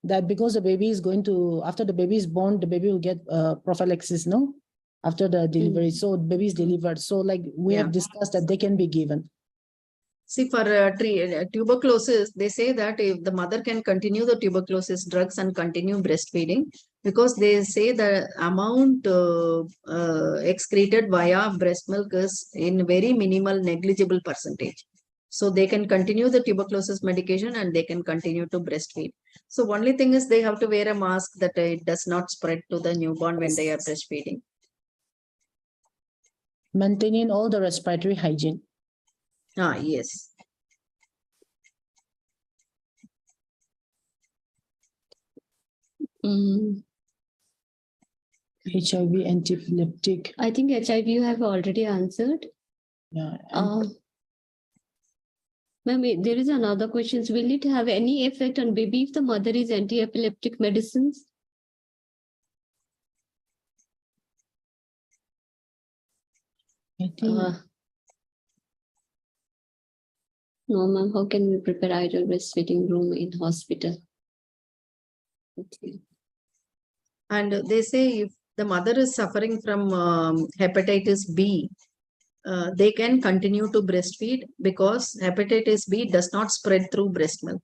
that because the baby is going to, after the baby is born, the baby will get prophylaxis, no? After the delivery. So the baby is delivered. So like we have discussed that they can be given. See, for tuberculosis, they say that if the mother can continue the tuberculosis drugs and continue breastfeeding, because they say the amount excreted via breast milk is in very minimal, negligible percentage. So they can continue the tuberculosis medication and they can continue to breastfeed. So only thing is they have to wear a mask that it does not spread to the newborn when they are breastfeeding. Maintaining all the respiratory hygiene. Ah, yes. HIV antiepileptic. I think HIV you have already answered. Yeah. Ma'am, there is another question. Will it have any effect on baby if the mother is anti-epileptic medicines? I think No, ma'am. How can we prepare ideal breastfeeding room in hospital? Okay. And they say if the mother is suffering from hepatitis B, they can continue to breastfeed because hepatitis B does not spread through breast milk.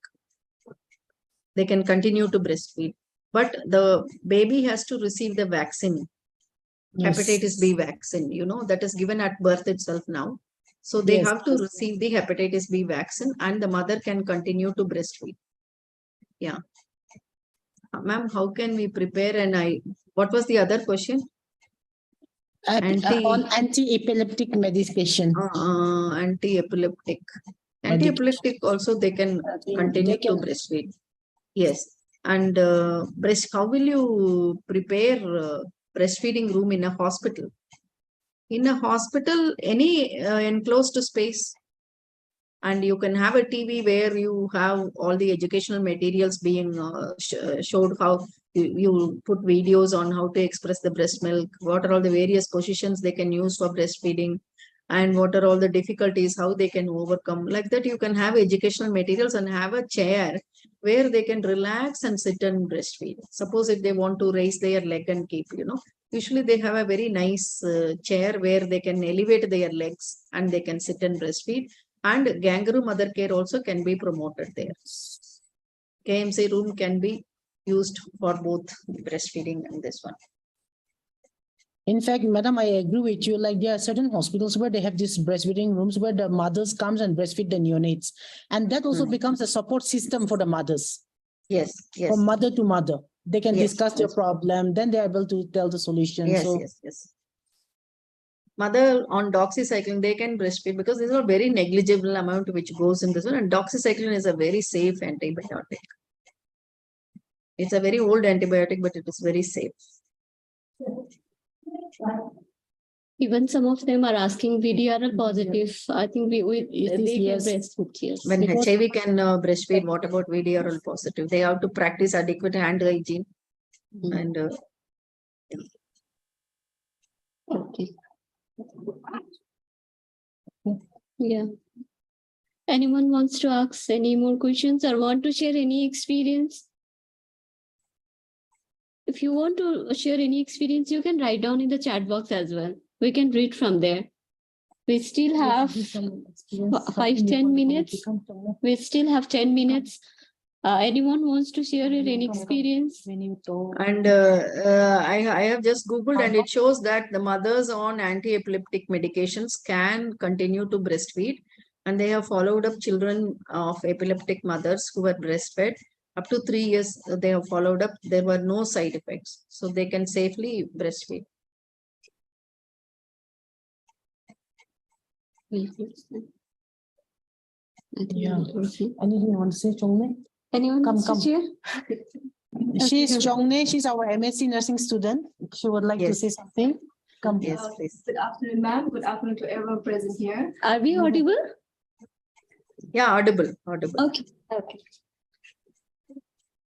They can continue to breastfeed. But the baby has to receive the vaccine, hepatitis B vaccine, you know, that is given at birth itself now. So they have to receive the hepatitis B vaccine and the mother can continue to breastfeed. Yeah. Ma'am, how can we prepare what was the other question? on anti-epileptic medication. Anti-epileptic. Anti-epileptic also they can continue to breastfeed. Yes. And how will you prepare breastfeeding room in a hospital? In a hospital, any enclosed space. And you can have a TV where you have all the educational materials being showed how you put videos on how to express the breast milk, what are all the various positions they can use for breastfeeding, and what are all the difficulties, how they can overcome. Like that, you can have educational materials and have a chair where they can relax and sit and breastfeed. Suppose if they want to raise their leg and keep, you know, usually they have a very nice chair where they can elevate their legs and they can sit and breastfeed. And kangaroo mother care also can be promoted there. KMC room can be used for both breastfeeding and this one. In fact, madam, I agree with you. Like there are certain hospitals where they have these breastfeeding rooms where the mothers comes and breastfeed the neonates. And that also becomes a support system for the mothers. Yes, yes. From mother to mother. They can discuss their problem, then they're able to tell the solution. Yes, yes. Mother on doxycycline, they can breastfeed because there's a very negligible amount which goes in this one. And doxycycline is a very safe antibiotic. It's a very old antibiotic, but it is very safe. Even some of them are asking VDRL positive. I think they can yes. breastfeed. Yes. When Because- HIV can breastfeed, what about VDRL positive? They have to practice adequate hand hygiene. And Okay. Yeah. Anyone wants to ask any more questions or want to share any experience? If you want to share any experience, you can write down in the chat box as well. We can read from there. We still have 5-10 minutes. We still have 10 minutes. Anyone wants to share any experience? And I have just Googled and it shows that the mothers on anti-epileptic medications can continue to breastfeed. And they have followed up children of epileptic mothers who were breastfed. Up to 3 years, they have followed up. There were no side effects. So they can safely breastfeed. Yeah. Anything you want to say, Chongne? Anyone Come, wants to come. share? She's Chongne. She's our MSc nursing student. She would like to Yes. say something. Come. Yes, please. Good afternoon, ma'am. Good afternoon to everyone present here. Are we audible? Yeah, audible. Okay. Okay.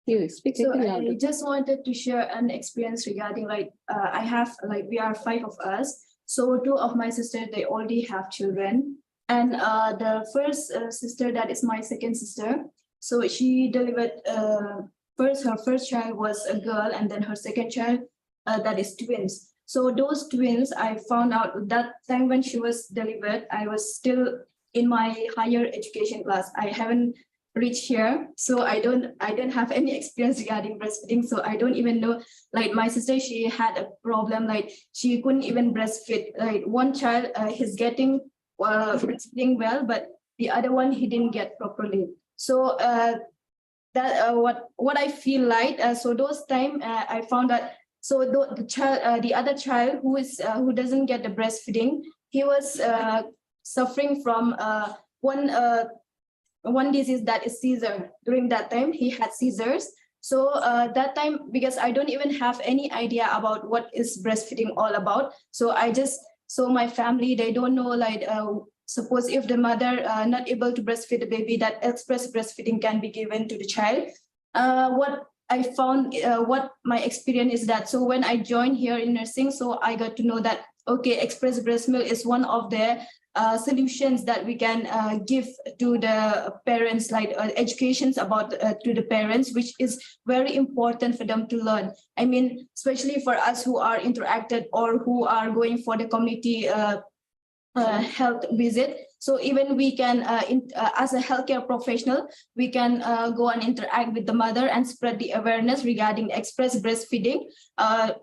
You speak So little I louder. just wanted to share an experience regarding we are 5 of us. So 2 of my sisters, they already have children. And the first sister, that is my second sister. So she delivered her first child was a girl, and then her second child, that is twins. So those twins, I found out that time when she was delivered, I was still in my higher education class. I haven't reached here, so I don't have any experience regarding breastfeeding. So I don't even know. Like my sister, she had a problem. Like she couldn't even breastfeed. Like one child, he's getting breastfeeding well, but the other one he didn't get properly. So that what I feel like. So those time I found that. So the child, the other child who doesn't get the breastfeeding, he was suffering from one disease, that is seizure. During that time, he had seizures. So that time, because I don't even have any idea about what is breastfeeding all about. So my family, they don't know, like, suppose if the mother not able to breastfeed the baby, that express breastfeeding can be given to the child. What I found, what my experience is that, so when I joined here in nursing, so I got to know that, okay, express breast milk is one of the solutions that we can give to the parents, like educations about to the parents, which is very important for them to learn. I mean, especially for us who are interacted or who are going for the community health visit. So even we can, as a healthcare professional, we can go and interact with the mother and spread the awareness regarding express breastfeeding,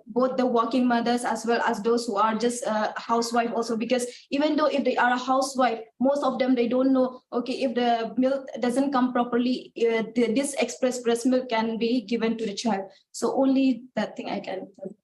both the working mothers as well as those who are just housewife also, because even though if they are a housewife, most of them, they don't know, okay, if the milk doesn't come properly, this express breast milk can be given to the child. So only that thing I can tell.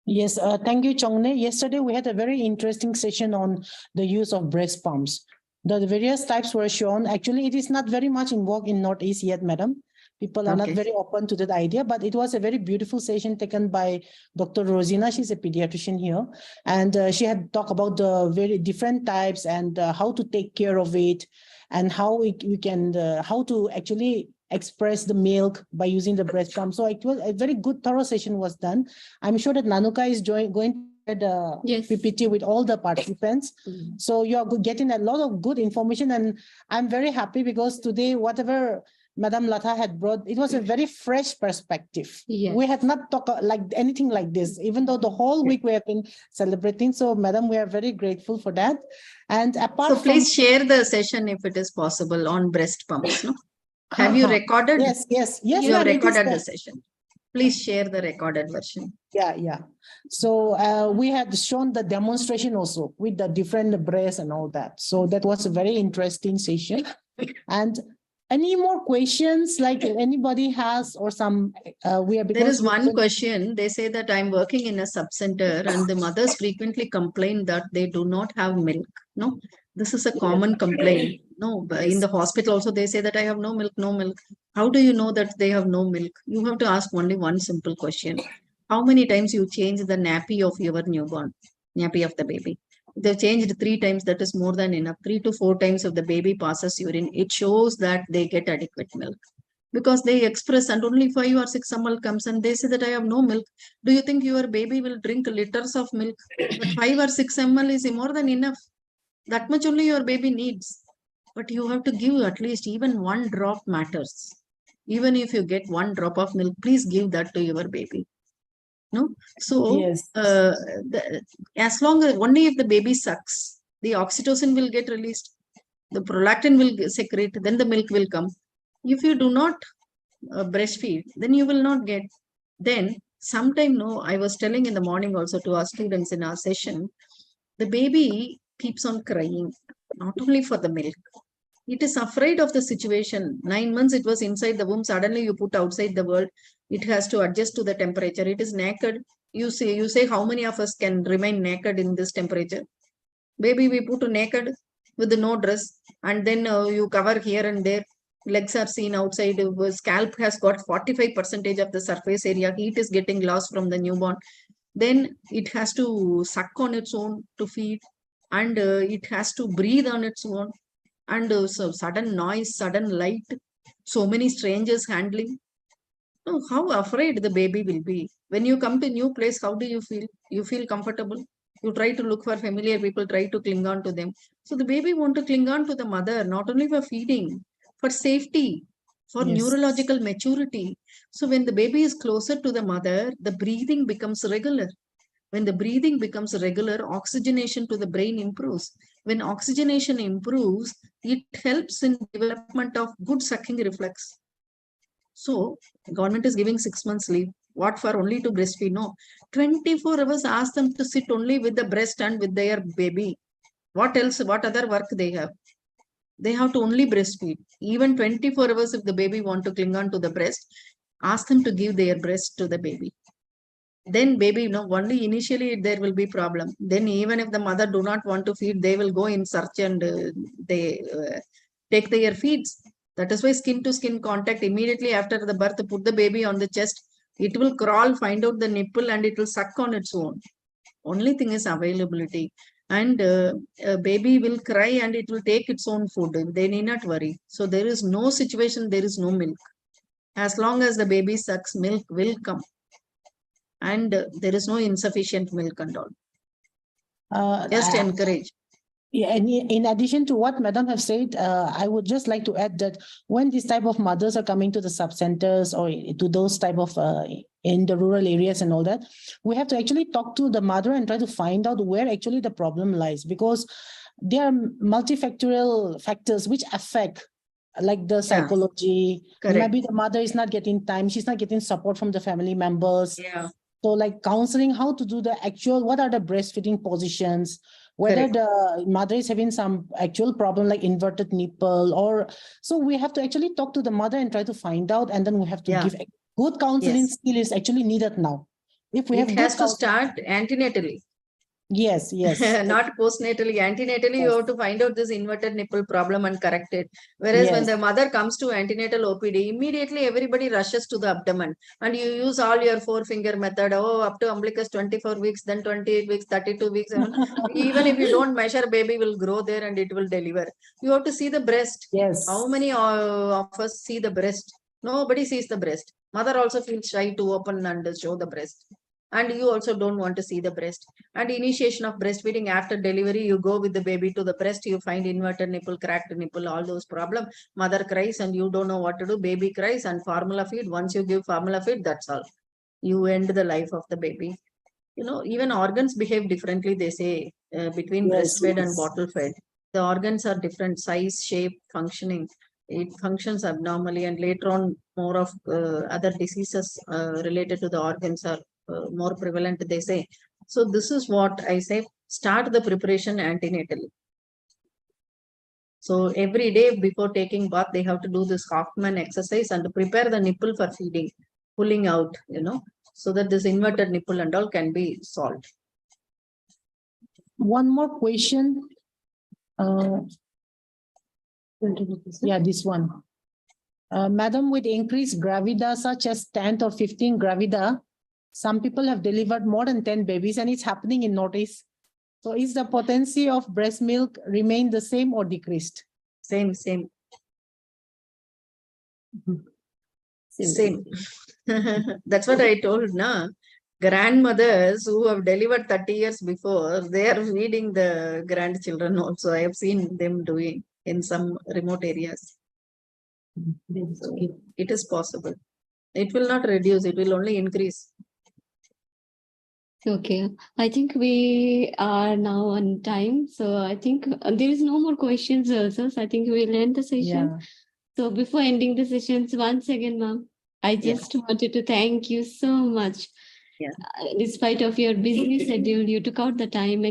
Yes, thank you, Chongne. Yesterday, we had a very interesting session on the use of breast pumps. The various types were shown. Actually, it is not very much in vogue in Northeast yet, madam. People are not very open to that idea, but it was a very beautiful session taken by Dr. Rosina. She's a pediatrician here. And she had talked about the very different types and how to take care of it and how we can, how to actually express the milk by using the breast pump. So it was a very good thorough session was done. I'm sure that Nanuka is going to the PPT with all the participants. So you are getting a lot of good information, and I'm very happy because today, whatever Madam Latha had brought, it was a very fresh perspective. We had not talked like anything like this, even though the whole week we have been celebrating. So Madam, we are very grateful for that. And apart so please share the session if it is possible on breast pumps, no? Have you recorded? Yes. You have recorded the session. Please share the recorded version. Yeah. So we had shown the demonstration also with the different breasts and all that. So that was a very interesting session. And any more questions like anybody has or some, there is one question. They say that I'm working in a sub-center and the mothers frequently complain that they do not have milk. No, this is a common complaint. No, in the hospital also they say that I have no milk. How do you know that they have no milk? You have to ask only one simple question. How many times you change the nappy of your newborn, nappy of the baby? They've changed 3 times, that is more than enough. 3 to 4 times if the baby passes urine, it shows that they get adequate milk. Because they express, and only 5 or 6 ml comes and they say that I have no milk. Do you think your baby will drink liters of milk? But 5 or 6 ml is more than enough. That much only your baby needs. But you have to give at least even 1 drop matters. Even if you get 1 drop of milk, please give that to your baby. No, so Yes. as long as only if the baby sucks, the oxytocin will get released, the prolactin will secrete, then the milk will come. If you do not breastfeed, then you will not get. Then sometime, no, I was telling in the morning also to our students in our session, the baby keeps on crying, not only for the milk. It is afraid of the situation. 9 months it was inside the womb. Suddenly you put outside the world. It has to adjust to the temperature. It is naked. You say how many of us can remain naked in this temperature? Baby, we put naked with no dress, and then you cover here and there. Legs are seen outside. Scalp has got 45% of the surface area. Heat is getting lost from the newborn. Then it has to suck on its own to feed, and it has to breathe on its own. And so sudden noise, sudden light, so many strangers handling. Oh, how afraid the baby will be. When you come to new place, how do you feel? You feel comfortable. You try to look for familiar people, try to cling on to them. So the baby want to cling on to the mother, not only for feeding, for safety, for Yes. neurological maturity. So when the baby is closer to the mother, the breathing becomes regular. When the breathing becomes regular, oxygenation to the brain improves. When oxygenation improves, it helps in development of good sucking reflex. So government is giving 6 months leave. What for? Only to breastfeed? No. 24 hours ask them to sit only with the breast and with their baby. What else? What other work they have? They have to only breastfeed. Even 24 hours if the baby want to cling on to the breast, ask them to give their breast to the baby. Then baby, only initially there will be problem. Then even if the mother do not want to feed, they will go in search and they take their feeds. That is why skin to skin contact immediately after the birth, put the baby on the chest. It will crawl, find out the nipple and it will suck on its own. Only thing is availability. And baby will cry and it will take its own food. They need not worry. So there is no situation, there is no milk. As long as the baby sucks, milk will come. And there is no insufficient milk and all. Just encourage. Yeah, and in addition to what Madam have said, I would just like to add that when these type of mothers are coming to the sub-centers or to those type of in the rural areas and all that, we have to actually talk to the mother and try to find out where actually the problem lies, because there are multifactorial factors which affect, like the psychology. Correct. Maybe the mother is not getting time, she's not getting support from the family members. Yeah. So like counseling, how to do the actual, what are the breastfeeding positions, whether the mother is having some actual problem like inverted nipple, or so we have to actually talk to the mother and try to find out, and then we have to give good counseling skill is actually needed now. If we have it has to start antenatally. Yes, yes. Not postnatally, antenatally, you have to find out this inverted nipple problem and correct it. Whereas when the mother comes to antenatal OPD, immediately everybody rushes to the abdomen and you use all your 4-finger method. Oh, up to umbilicus 24 weeks, then 28 weeks, 32 weeks. Even if you don't measure, baby will grow there and it will deliver. You have to see the breast. Yes. How many of us see the breast? Nobody sees the breast. Mother also feels shy to open and show the breast. And you also don't want to see the breast. And initiation of breastfeeding after delivery, you go with the baby to the breast, you find inverted nipple, cracked nipple, all those problems. Mother cries and you don't know what to do. Baby cries and formula feed. Once you give formula feed, that's all. You end the life of the baby. Even organs behave differently, they say, between breastfed and bottle fed. The organs are different, size, shape, functioning. It functions abnormally, and later on, more of other diseases related to the organs are more prevalent, they say. So this is what I say, start the preparation antenatally. So every day before taking bath, they have to do this Hoffman exercise and prepare the nipple for feeding, pulling out, so that this inverted nipple and all can be solved. One more question. Yeah, this one. Madam, with increased gravida such as 10th or 15th gravida, Some people have delivered more than 10 babies and it's happening in Northeast. So is the potency of breast milk remain the same or decreased? Same. That's what I told, na. Grandmothers who have delivered 30 years before, they are feeding the grandchildren also. I have seen them doing in some remote areas. So it is possible. It will not reduce, it will only increase. Okay, I think we are now on time. So I think there is no more questions also. So I think we'll end the session. Yeah. So before ending the sessions, once again, ma'am, I just wanted to thank you so much. Yeah. Despite of your busy schedule, you took out the time and